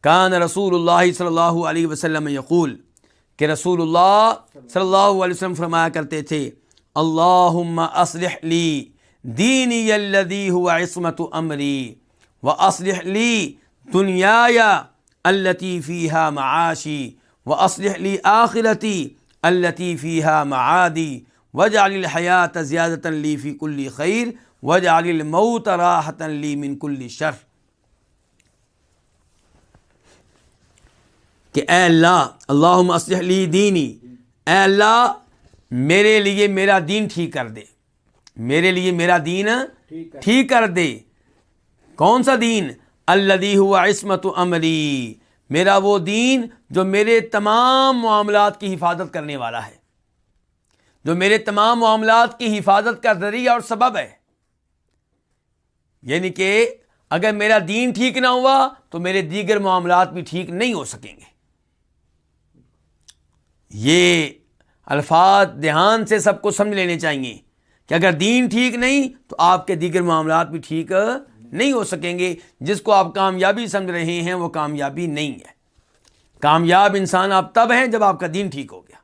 کان رسول اللہ صلی اللہ علیہ وسلم یقول، کہ رسول اللہ صلی اللہ علیہ وسلم فرمایا کرتے تھے اللہم اصلح لی دینی الذی هو عصمت امری واصلح لی دنیای التی فیہا معاشی واصلح لی آخرتی التی فیہا معادی واجعل الحیاۃ زیادۃ لی فی کل خیر واجعل الموت راحۃ لی من کل شر. کہ اے اللہ، اللہم اصلح لی دینی، اے اللہ میرے لیے میرا دین ٹھیک کر دے، میرے لیے میرا دین ٹھیک کر دے. کون سا دین؟ الذی هو عصمت امری، میرا وہ دین جو میرے تمام معاملات کی حفاظت کرنے والا ہے، جو میرے تمام معاملات کی حفاظت کا ذریعہ اور سبب ہے. یعنی کہ اگر میرا دین ٹھیک نہ ہوا تو میرے دیگر معاملات بھی ٹھیک نہیں ہو سکیں گے. یہ الفاظ دھیان سے سب کو سمجھ لینے چاہیے کہ اگر دین ٹھیک نہیں تو آپ کے دیگر معاملات بھی ٹھیک نہیں ہو سکیں گے. جس کو آپ کامیابی سمجھ رہے ہیں وہ کامیابی نہیں ہے. کامیاب انسان آپ تب ہیں جب آپ کا دین ٹھیک ہو گیا.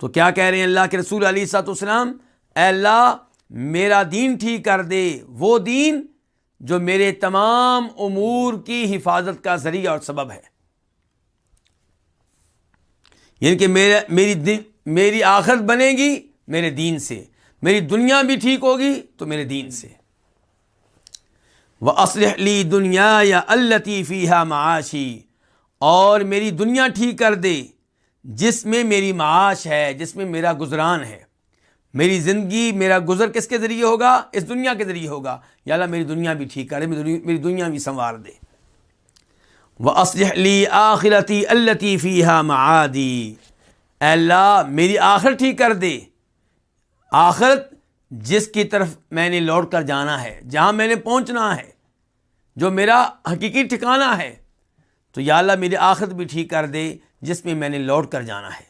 تو کیا کہہ رہے ہیں اللہ کے رسول علیہ الصلوۃ والسلام؟ اے اللہ میرا دین ٹھیک کر دے، وہ دین جو میرے تمام امور کی حفاظت کا ذریعہ اور سبب ہے. یعنی کہ میری آخرت بنے گی میرے دین سے، میری دنیا بھی ٹھیک ہوگی تو میرے دین سے. وَأَصْلِحْ لِي دُنْيَايَ الَّتِي فِيهَا مَعَاشِي، اور میری دنیا ٹھیک کر دے جس میں میری معاش ہے، جس میں میرا گزران ہے. میری زندگی، میرا گزر کس کے ذریعے ہوگا؟ اس دنیا کے ذریعے ہوگا. یا اللہ میری دنیا بھی ٹھیک کر دے، میری دنیا بھی سنوار دے. وَأَصْلِحْ لِي آخِرَتِي الَّتِي فِيهَا مَعَادِي، اے اللہ میری آخرت ٹھیک کر دے، آخرت جس کی طرف میں نے لوٹ کر جانا ہے، جہاں میں نے پہنچنا ہے، جو میرا حقیقی ٹھکانہ ہے. تو یا اللہ میری آخرت بھی ٹھیک کر دے جس میں میں نے لوٹ کر جانا ہے.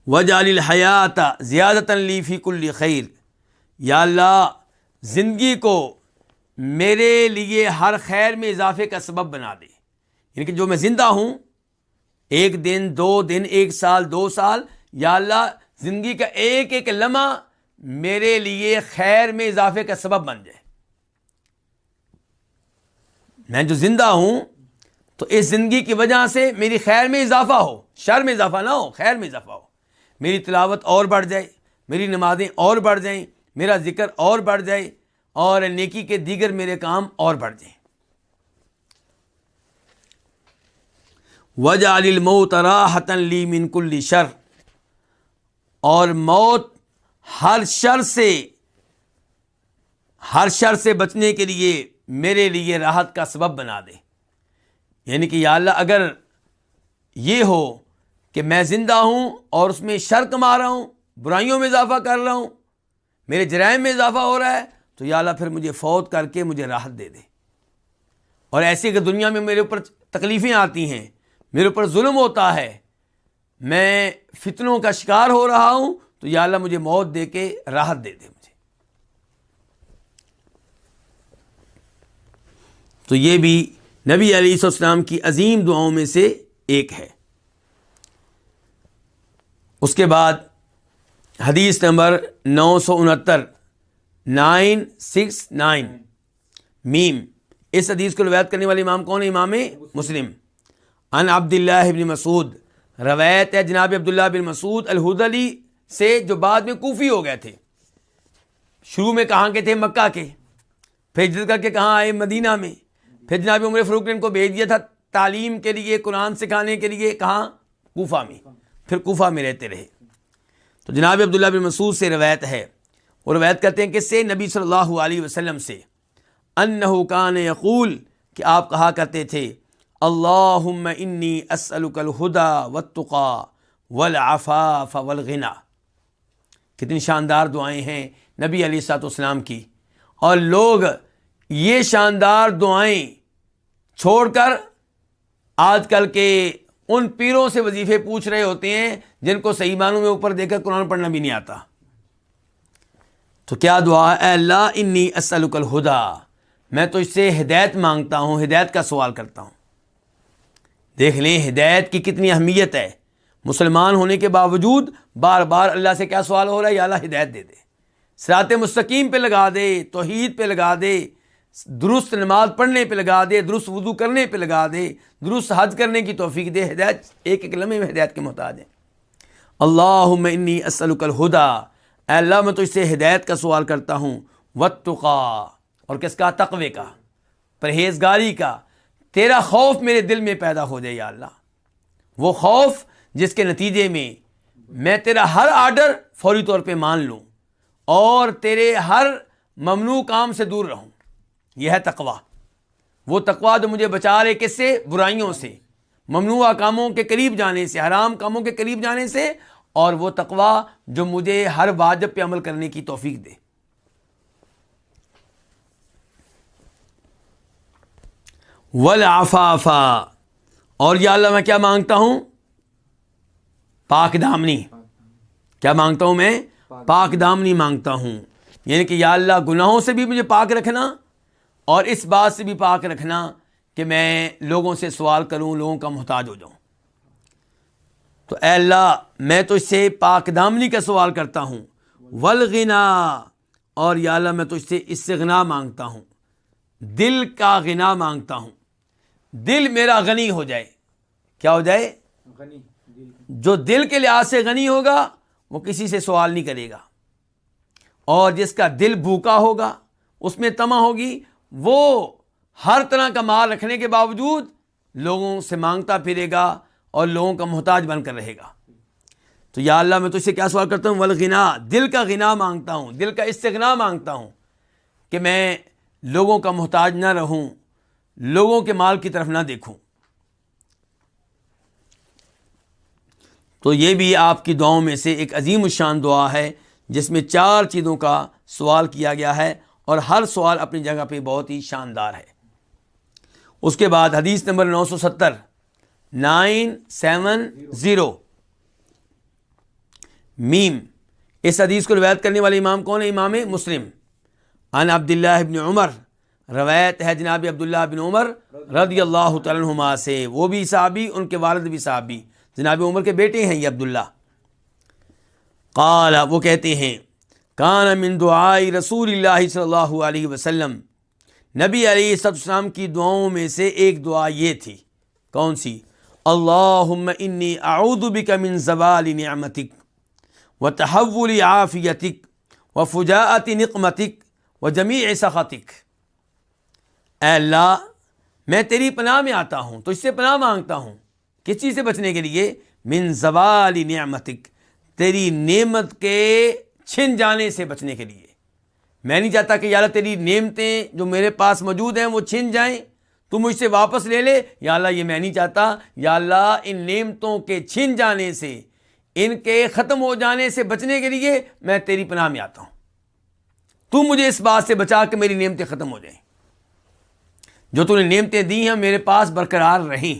وَجَعَلِ الْحَيَاةَ زِيَادَةً لِّي فِي كُلِّ خَيْرٍ، یا اللہ زندگی کو میرے لیے ہر خیر میں اضافے کا سبب بنا دے. یعنی کہ جو میں زندہ ہوں، ایک دن، 2 دن، 1 سال، 2 سال، یا اللہ زندگی کا ایک ایک لمحہ میرے لیے خیر میں اضافے کا سبب بن جائے. میں جو زندہ ہوں تو اس زندگی کی وجہ سے میری خیر میں اضافہ ہو، شر میں اضافہ نہ ہو، خیر میں اضافہ ہو. میری تلاوت اور بڑھ جائے، میری نمازیں اور بڑھ جائیں، میرا ذکر اور بڑھ جائے، اور نیکی کے دیگر میرے کام اور بڑھ جائیں. وَجَعَلِ الْمَوْتَ رَاحَةً لِّي مِن كُلِّ شَرٍ، اور موت ہر شر سے بچنے کے لیے میرے لیے راحت کا سبب بنا دے. یعنی کہ یا اللہ اگر یہ ہو کہ میں زندہ ہوں اور اس میں شر کما رہا ہوں، برائیوں میں اضافہ کر رہا ہوں، میرے جرائم میں اضافہ ہو رہا ہے، تو یا اللہ پھر مجھے فوت کر کے مجھے راحت دے دے. اور ایسے کہ دنیا میں میرے اوپر تکلیفیں آتی ہیں، میرے اوپر ظلم ہوتا ہے، میں فتنوں کا شکار ہو رہا ہوں، تو یا اللہ مجھے موت دے کے راحت دے دے مجھے. تو یہ بھی نبی علیہ السلام کی عظیم دعاؤں میں سے ایک ہے. اس کے بعد حدیث نمبر 969 969 میم. اس حدیث کو روایت کرنے والے امام کون ہے؟ امام مسلم. عن عبداللہ بن مسعود، روایت ہے جناب عبداللہ بن مسعود الہذلی سے، جو بعد میں کوفی ہو گئے تھے۔ شروع میں کہاں کے تھے؟ مکہ کے، پھر ہجرت کر کے کہاں آئے؟ مدینہ میں۔ پھر جناب عمر فاروق نے ان کو بھیج دیا تھا تعلیم کے لیے، قرآن سکھانے کے لیے، کہاں؟ کوفہ میں۔ پھر کوفہ میں رہتے رہے۔ تو جناب عبداللہ بن مسعود سے روایت ہے، وہ روایت کرتے ہیں کس سے؟ نبی صلی اللہ علیہ وسلم سے، انہ کان یقول، کہ آپ کہا کرتے تھے اللہم انی اسألک الہدی والتقی والعفاف والغنی۔ کتنی شاندار دعائیں ہیں نبی علیہ الصلوۃ والسلام کی، اور لوگ یہ شاندار دعائیں چھوڑ کر آج کل کے ان پیروں سے وظیفے پوچھ رہے ہوتے ہیں جن کو صحیح معنوں میں اوپر دے کر قرآن پڑھنا بھی نہیں آتا۔ تو کیا دعا ہے؟ اے اللہ انی اسألک الہدی، میں تو اس سے ہدایت مانگتا ہوں، ہدایت کا سوال کرتا ہوں۔ دیکھ لیں ہدایت کی کتنی اہمیت ہے، مسلمان ہونے کے باوجود بار بار اللہ سے کیا سوال ہو رہا ہے؟ یا اللہ ہدایت دے دے، صراط مستقیم پہ لگا دے، توحید پہ لگا دے، درست نماز پڑھنے پہ لگا دے، درست وضو کرنے پہ لگا دے، درست حج کرنے کی توفیق دے۔ ہدایت ایک ایک لمحے میں ہدایت کے محتاج ہیں۔ اللہم انی اسألک الہدی، اے اللہ میں تو اس سے ہدایت کا سوال کرتا ہوں، والتقی، اور کس کا؟ تقوی کا، پرہیزگاری کا، تیرا خوف میرے دل میں پیدا ہو جائے یا اللہ، وہ خوف جس کے نتیجے میں میں تیرا ہر آرڈر فوری طور پہ مان لوں اور تیرے ہر ممنوع کام سے دور رہوں۔ یہ ہے تقوی، وہ تقوی جو مجھے بچا رہے کس سے؟ برائیوں سے، ممنوع کاموں کے قریب جانے سے، حرام کاموں کے قریب جانے سے، اور وہ تقوی جو مجھے ہر واجب پہ عمل کرنے کی توفیق دے۔ والعفاف، اور یا اللہ میں کیا مانگتا ہوں؟ پاک دامنی۔ کیا مانگتا ہوں میں؟ پاک دامنی مانگتا ہوں، یعنی کہ یا اللہ گناہوں سے بھی مجھے پاک رکھنا، اور اس بات سے بھی پاک رکھنا کہ میں لوگوں سے سوال کروں، لوگوں کا محتاج ہو جاؤں۔ تو اے اللہ میں تو اس سے پاک دامنی کا سوال کرتا ہوں، والغنا، اور یا اللہ میں تو اس سے غنا مانگتا ہوں، دل کا غنا مانگتا ہوں، دل میرا غنی ہو جائے۔ کیا ہو جائے؟ غنی دل۔ جو دل کے لحاظ سے غنی ہوگا وہ کسی سے سوال نہیں کرے گا، اور جس کا دل بھوکا ہوگا، اس میں طمع ہوگی، وہ ہر طرح کا مال رکھنے کے باوجود لوگوں سے مانگتا پھرے گا اور لوگوں کا محتاج بن کر رہے گا۔ تو یا اللہ میں تو اس سے کیا سوال کرتا ہوں؟ والغنا، دل کا غنا مانگتا ہوں، دل کا استغنا مانگتا ہوں کہ میں لوگوں کا محتاج نہ رہوں، لوگوں کے مال کی طرف نہ دیکھوں۔ تو یہ بھی آپ کی دعاؤں میں سے ایک عظیم الشان دعا ہے جس میں 4 چیزوں کا سوال کیا گیا ہے، اور ہر سوال اپنی جگہ پہ بہت ہی شاندار ہے۔ اس کے بعد حدیث نمبر 970 970 میم، اس حدیث کو روایت کرنے والے امام کون ہے؟ امام مسلم۔ عن عبداللہ بن عمر، روایت ہے جناب عبداللہ بن عمر رضی اللہ تعالیٰ عنہما سے، وہ بھی صحابی، ان کے والد بھی صحابی، جناب عمر کے بیٹے ہیں یہ عبداللہ۔ قال، وہ کہتے ہیں کان من دعاء رسول اللہ صلی اللہ علیہ وسلم، نبی علیہ السلام کی دعاؤں میں سے ایک دعا یہ تھی، کون سی؟ اللہم انی اعوذ بک من زوال نعمتک وتحول عافیتک وفجاءت نقمتک وجمیع سخطک۔ اے اللہ میں تیری پناہ میں آتا ہوں، تو اس سے پناہ مانگتا ہوں، کس چیز سے بچنے کے لیے؟ من زوال نعمتک، تیری نعمت کے چھن جانے سے بچنے کے لیے۔ میں نہیں چاہتا کہ یا اللہ تیری نعمتیں جو میرے پاس موجود ہیں وہ چھن جائیں، تو مجھ سے واپس لے لے، یا اللہ یہ میں نہیں چاہتا۔ یا اللہ ان نعمتوں کے چھن جانے سے، ان کے ختم ہو جانے سے بچنے کے لیے میں تیری پناہ میں آتا ہوں، تو مجھے اس بات سے بچا کہ میری نعمتیں ختم ہو جائیں، جو تو نے نعمتیں دی ہیں میرے پاس برقرار رہیں۔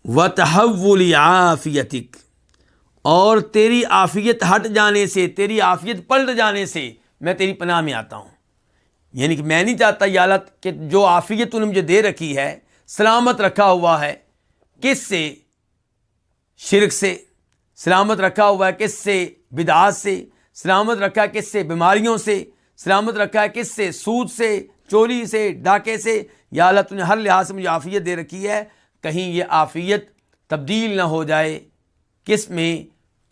وتحول عافیتک، اور تیری عافیت ہٹ جانے سے، تیری عافیت پلٹ جانے سے میں تیری پناہ میں آتا ہوں۔ یعنی کہ میں نہیں چاہتا یا اللہ کہ جو عافیت تو نے مجھے دے رکھی ہے، سلامت رکھا ہوا ہے، کس سے؟ شرک سے، سلامت رکھا ہوا ہے کس سے؟ بدعات سے، سلامت رکھا ہے کس سے؟ بیماریوں سے، سلامت رکھا ہے کس سے؟ سود سے، چوری سے، ڈاکے سے، یا اللہ تو نے ہر لحاظ سے مجھے عافیت دے رکھی ہے، کہیں یہ عافیت تبدیل نہ ہو جائے کس میں،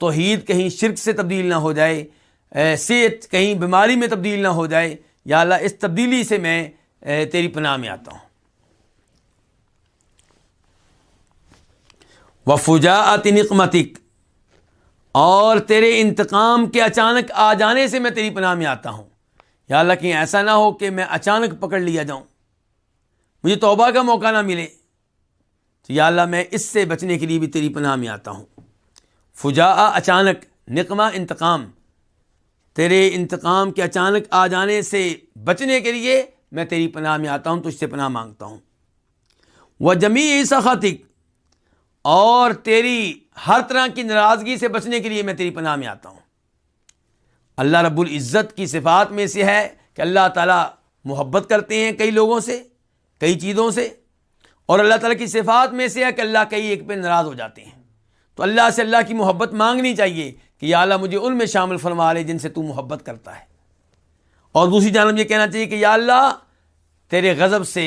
توحید کہیں شرک سے تبدیل نہ ہو جائے، صحت کہیں بیماری میں تبدیل نہ ہو جائے، یا اللہ اس تبدیلی سے میں تیری پناہ میں آتا ہوں۔ وفجاءت نقمتک، اور تیرے انتقام کے اچانک آ جانے سے میں تیری پناہ میں آتا ہوں۔ یا اللہ کہیں ایسا نہ ہو کہ میں اچانک پکڑ لیا جاؤں، مجھے توبہ کا موقع نہ ملے، تو یا اللہ میں اس سے بچنے کے لیے بھی تیری پناہ میں آتا ہوں۔ فجاء اچانک، نقمہ انتقام، تیرے انتقام کے اچانک آ جانے سے بچنے کے لیے میں تیری پناہ میں آتا ہوں، تجھ سے پناہ مانگتا ہوں۔ وجمیع سخطک، اور تیری ہر طرح کی ناراضگی سے بچنے کے لیے میں تیری پناہ میں آتا ہوں۔ اللہ رب العزت کی صفات میں سے ہے کہ اللہ تعالیٰ محبت کرتے ہیں کئی لوگوں سے، کئی چیزوں سے، اور اللہ تعالیٰ کی صفات میں سے ہے کہ اللہ کئی ایک پہ ناراض ہو جاتے ہیں۔ تو اللہ سے اللہ کی محبت مانگنی چاہیے کہ یا اللہ مجھے ان میں شامل فرما لے جن سے تو محبت کرتا ہے، اور دوسری جانب یہ کہنا چاہیے کہ یا اللہ تیرے غضب سے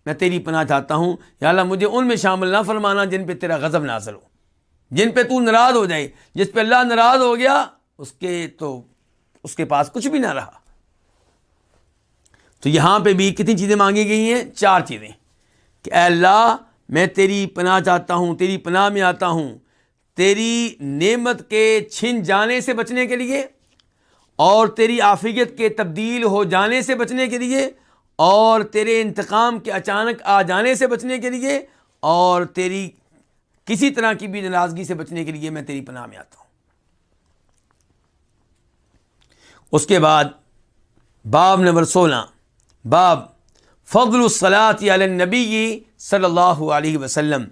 میں تیری پناہ چاہتا ہوں، یا اللہ مجھے ان میں شامل نہ فرمانا جن پہ تیرا غضب نازل ہو، جن پہ تو ناراض ہو جائے۔ جس پہ اللہ ناراض ہو گیا اس کے پاس کچھ بھی نہ رہا۔ تو یہاں پہ بھی کتنی چیزیں مانگی گئی ہیں؟ 4 چیزیں، کہ اے اللہ میں تیری پناہ چاہتا ہوں، تیری پناہ میں آتا ہوں، تیری نعمت کے چھن جانے سے بچنے کے لیے، اور تیری عافیت کے تبدیل ہو جانے سے بچنے کے لیے، اور تیرے انتقام کے اچانک آ جانے سے بچنے کے لیے، اور تیری کسی طرح کی بھی ناراضگی سے بچنے کے لیے میں تیری پناہ میں آتا ہوں۔ اس کے بعد باب نمبر 16، باب فضل الصلاۃ علی النبی صلی اللہ علیہ وسلم،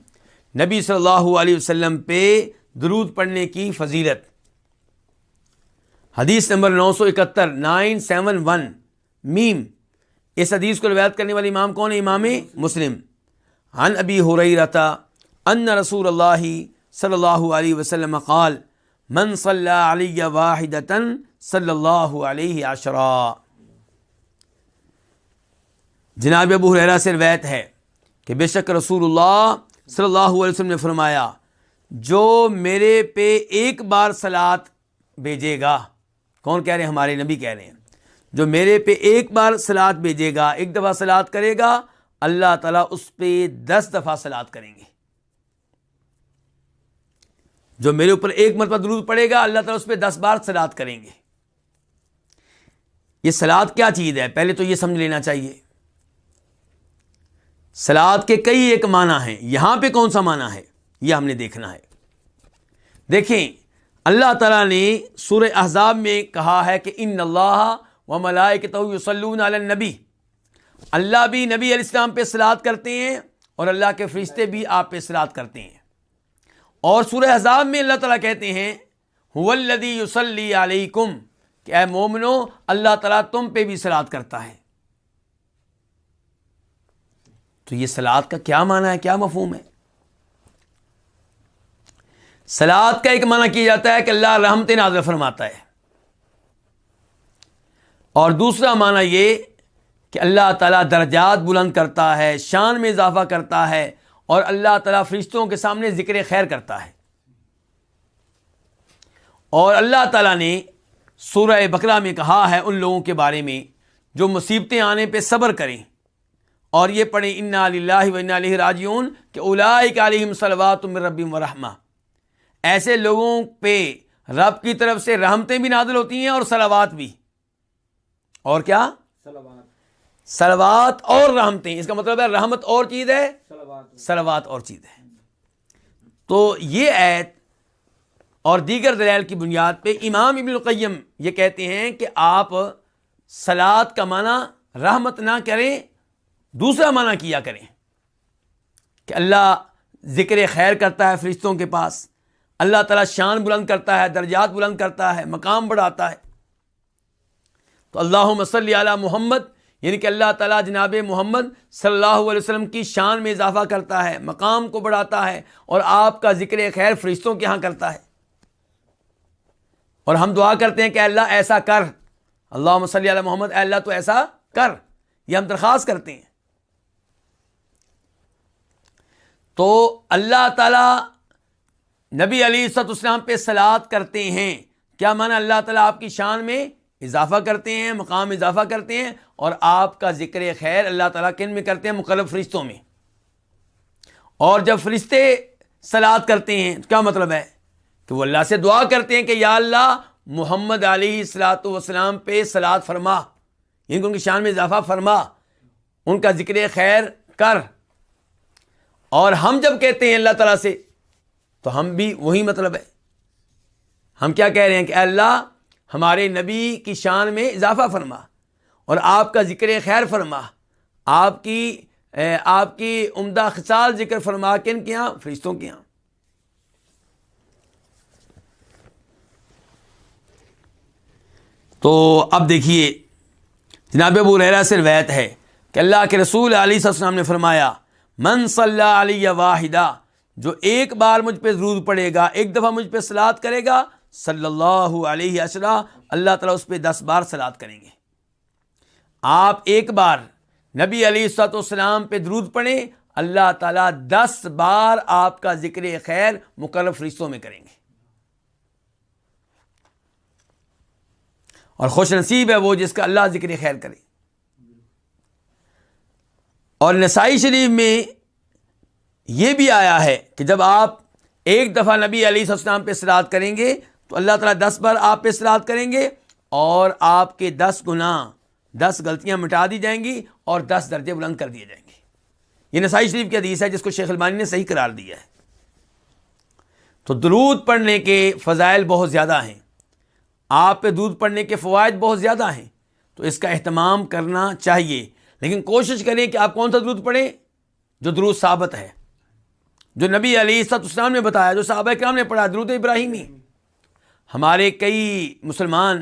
نبی صلی اللہ علیہ وسلم پہ درود پڑھنے کی فضیلت۔ حدیث نمبر 971 971 میم۔ اس حدیث کو روایت کرنے والے امام کون ہے؟ امام مسلم۔ عن ابی ہریرہ ان رسول اللہ صلی اللہ علیہ وسلم قال من صلی علی واحدۃ صلی اللہ علیہ عشرا۔ جناب ابو ہریرہ سے روایت ہے کہ بے شک رسول اللہ صلی اللہ علیہ وسلم نے فرمایا، جو میرے پہ ایک بار صلات بھیجے گا، کون کہہ رہے ہیں؟ ہمارے نبی کہہ رہے ہیں، جو میرے پہ ایک بار صلات بھیجے گا، ایک دفعہ صلات کرے گا، اللہ تعالیٰ اس پہ 10 دفعہ صلات کریں گے۔ جو میرے اوپر ایک مرتبہ درود پڑے گا، اللہ تعالیٰ اس پہ 10 بار صلات کریں گے۔ یہ صلات کیا چیز ہے؟ پہلے تو یہ سمجھ لینا چاہیے۔ صلات کے کئی ایک معنی ہیں، یہاں پہ کون سا معنی ہے یہ ہم نے دیکھنا ہے۔ دیکھیں، اللہ تعالیٰ نے سورہ احزاب میں کہا ہے کہ ان اللہ وملائکتہ یصلون علی النبی، اللہ بھی نبی علیہ السلام پہ صلات کرتے ہیں، اور اللہ کے فرشتے بھی آپ پہ صلات کرتے ہیں۔ اور سورہ احزاب میں اللہ تعالیٰ کہتے ہیں هو الذی یصلی علیکم، کہ اے مومنو اللہ تعالیٰ تم پہ بھی صلات کرتا ہے۔ تو یہ صلات کا کیا معنی ہے، کیا مفہوم ہے؟ صلات کا ایک معنی کیا جاتا ہے کہ اللہ رحمت نازل فرماتا ہے، اور دوسرا معنی یہ کہ اللہ تعالیٰ درجات بلند کرتا ہے، شان میں اضافہ کرتا ہے، اور اللہ تعالیٰ فرشتوں کے سامنے ذکر خیر کرتا ہے۔ اور اللہ تعالیٰ نے سورہ بقرہ میں کہا ہے ان لوگوں کے بارے میں جو مصیبتیں آنے پہ صبر کریں اور یہ پڑھیں انا للہ و انا الیہ راجعون، کہ اولئک علیہم صلوات من ربہم ورحمہ، ایسے لوگوں پہ رب کی طرف سے رحمتیں بھی نازل ہوتی ہیں اور صلوات بھی۔ اور کیا؟ صلوات اور رحمتیں، اس کا مطلب ہے رحمت اور چیز ہے، صلوات اور چیز ہے۔ تو یہ آیت اور دیگر دلائل کی بنیاد پہ امام ابن القیم یہ کہتے ہیں کہ آپ صلات کا معنی رحمت نہ کریں، دوسرا معنی کیا کریں کہ اللہ ذکر خیر کرتا ہے فرشتوں کے پاس، اللہ تعالیٰ شان بلند کرتا ہے، درجات بلند کرتا ہے، مقام بڑھاتا ہے۔ تو اللہم صلی علی محمد، یعنی کہ اللہ تعالیٰ جناب محمد صلی اللہ علیہ وسلم کی شان میں اضافہ کرتا ہے، مقام کو بڑھاتا ہے، اور آپ کا ذکر خیر فرشتوں کے ہاں کرتا ہے۔ اور ہم دعا کرتے ہیں کہ اللہ ایسا کر، اللہم صلی علی محمد، اے اللہ تو ایسا کر، یہ ہم درخواست کرتے ہیں۔ تو اللہ تعالیٰ نبی علیہ الصلوۃ والسلام پہ صلات کرتے ہیں، کیا معنی؟ اللہ تعالیٰ آپ کی شان میں اضافہ کرتے ہیں، مقام اضافہ کرتے ہیں، اور آپ کا ذکر خیر اللہ تعالیٰ کن میں کرتے ہیں؟ مقرب فرشتوں میں۔ اور جب فرشتے صلات کرتے ہیں تو کیا مطلب ہے؟ کہ وہ اللہ سے دعا کرتے ہیں کہ یا اللہ محمد علیہ الصلوۃ والسلام پہ صلات فرما، یعنی ان کی شان میں اضافہ فرما، ان کا ذکر خیر کر۔ اور ہم جب کہتے ہیں اللہ تعالیٰ سے تو ہم بھی وہی مطلب ہے، ہم کیا کہہ رہے ہیں کہ اے اللہ ہمارے نبی کی شان میں اضافہ فرما اور آپ کا ذکر خیر فرما، آپ کی عمدہ خصال ذکر فرما، کن کے یہاں؟ فرشتوں کے یہاں۔ تو اب دیکھیے جناب ابو ہریرہ سے روایت ہے کہ اللہ کے رسول علیہ السلام نے فرمایا من صلی علی واحدہ، جو ایک بار مجھ پہ درود پڑھے گا، ایک دفعہ مجھ پہ صلات کرے گا، صلی اللہ علیہ عشرہ، اللہ تعالیٰ اس پہ 10 بار صلات کریں گے۔ آپ ایک بار نبی علیہ الصلوۃ والسلام پہ درود پڑھیں، اللہ تعالیٰ 10 بار آپ کا ذکر خیر مقرب فرشتوں میں کریں گے۔ اور خوش نصیب ہے وہ جس کا اللہ ذکر خیر کرے۔ اور نسائی شریف میں یہ بھی آیا ہے کہ جب آپ ایک دفعہ نبی علیہ السلام پہ صلات کریں گے تو اللہ تعالیٰ 10 بار آپ پہ صلات کریں گے، اور آپ کے 10 گناہ، 10 غلطیاں مٹا دی جائیں گی اور 10 درجے بلند کر دیے جائیں گے۔ یہ نسائی شریف کی حدیث ہے جس کو شیخ البانی نے صحیح قرار دیا ہے۔ تو درود پڑھنے کے فضائل بہت زیادہ ہیں، آپ پہ درود پڑھنے کے فوائد بہت زیادہ ہیں، تو اس کا اہتمام کرنا چاہیے۔ لیکن کوشش کریں کہ آپ کون سا درود پڑھیں؟ جو درود ثابت ہے، جو نبی علیہ الصلوۃ والسلام نے بتایا، جو صحابہ کرام نے پڑھا، درود ابراہیمی۔ ہمارے کئی مسلمان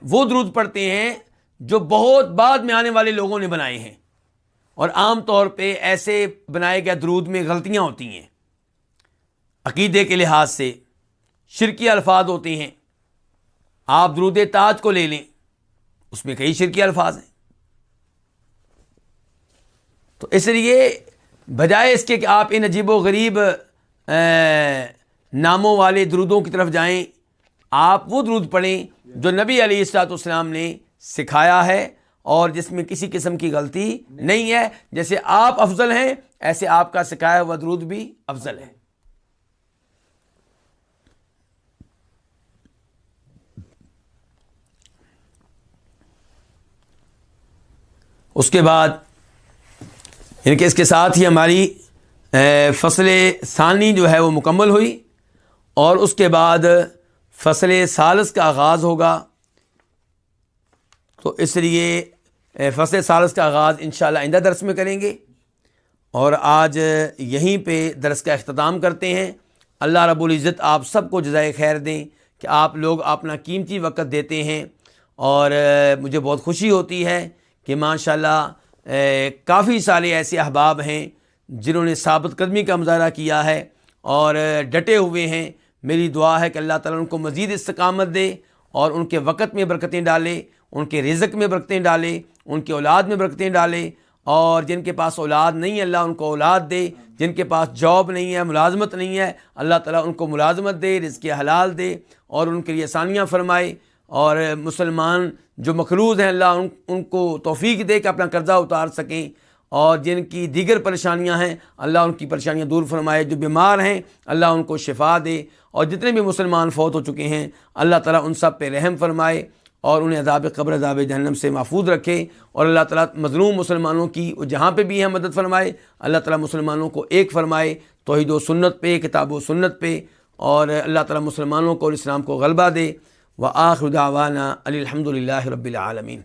وہ درود پڑھتے ہیں جو بہت بعد میں آنے والے لوگوں نے بنائے ہیں، اور عام طور پہ ایسے بنائے گئے درود میں غلطیاں ہوتی ہیں، عقیدے کے لحاظ سے شرکی الفاظ ہوتے ہیں۔ آپ درود تاج کو لے لیں، اس میں کئی شرکی الفاظ ہیں۔ تو اس لیے بجائے اس کے کہ آپ ان عجیب و غریب ناموں والے درودوں کی طرف جائیں، آپ وہ درود پڑھیں جو نبی علیہ الصلوۃ والسلام نے سکھایا ہے اور جس میں کسی قسم کی غلطی نہیں ہے۔ جیسے آپ افضل ہیں، ایسے آپ کا سکھایا ہوا درود بھی افضل ہے۔ اس کے بعد یعنی کہ اس کے ساتھ ہی ہماری فصل ثانی جو ہے وہ مکمل ہوئی، اور اس کے بعد فصل ثالث کا آغاز ہوگا۔ تو اس لیے فصل ثالث کا آغاز انشاءاللہ آئندہ درس میں کریں گے، اور آج یہیں پہ درس کا اختتام کرتے ہیں۔ اللہ رب العزت آپ سب کو جزائے خیر دیں کہ آپ لوگ اپنا قیمتی وقت دیتے ہیں، اور مجھے بہت خوشی ہوتی ہے کہ ماشاءاللہ کافی سارے ایسے احباب ہیں جنہوں نے ثابت قدمی کا مظاہرہ کیا ہے اور ڈٹے ہوئے ہیں۔ میری دعا ہے کہ اللہ تعالیٰ ان کو مزید استقامت دے اور ان کے وقت میں برکتیں ڈالے، ان کے رزق میں برکتیں ڈالے، ان کی اولاد میں برکتیں ڈالے، اور جن کے پاس اولاد نہیں ہے اللہ ان کو اولاد دے، جن کے پاس جاب نہیں ہے، ملازمت نہیں ہے، اللہ تعالیٰ ان کو ملازمت دے، رزق حلال دے اور ان کے لیے آسانیاں فرمائے، اور مسلمان جو مقروض ہیں اللہ ان کو توفیق دے کہ اپنا قرضہ اتار سکیں، اور جن کی دیگر پریشانیاں ہیں اللہ ان کی پریشانیاں دور فرمائے، جو بیمار ہیں اللہ ان کو شفا دے، اور جتنے بھی مسلمان فوت ہو چکے ہیں اللہ تعالیٰ ان سب پہ رحم فرمائے اور انہیں عذاب قبر عذاب جہنم سے محفوظ رکھے، اور اللہ تعالیٰ مظلوم مسلمانوں کی جہاں پہ بھی ہیں مدد فرمائے، اللہ تعالیٰ مسلمانوں کو ایک فرمائے توحید و سنت پہ، کتاب و سنت پہ، اور اللہ تعالیٰ مسلمانوں کو اور اسلام کو غلبہ دے۔ وآخر دعوانا الحمد للہ رب العالمین۔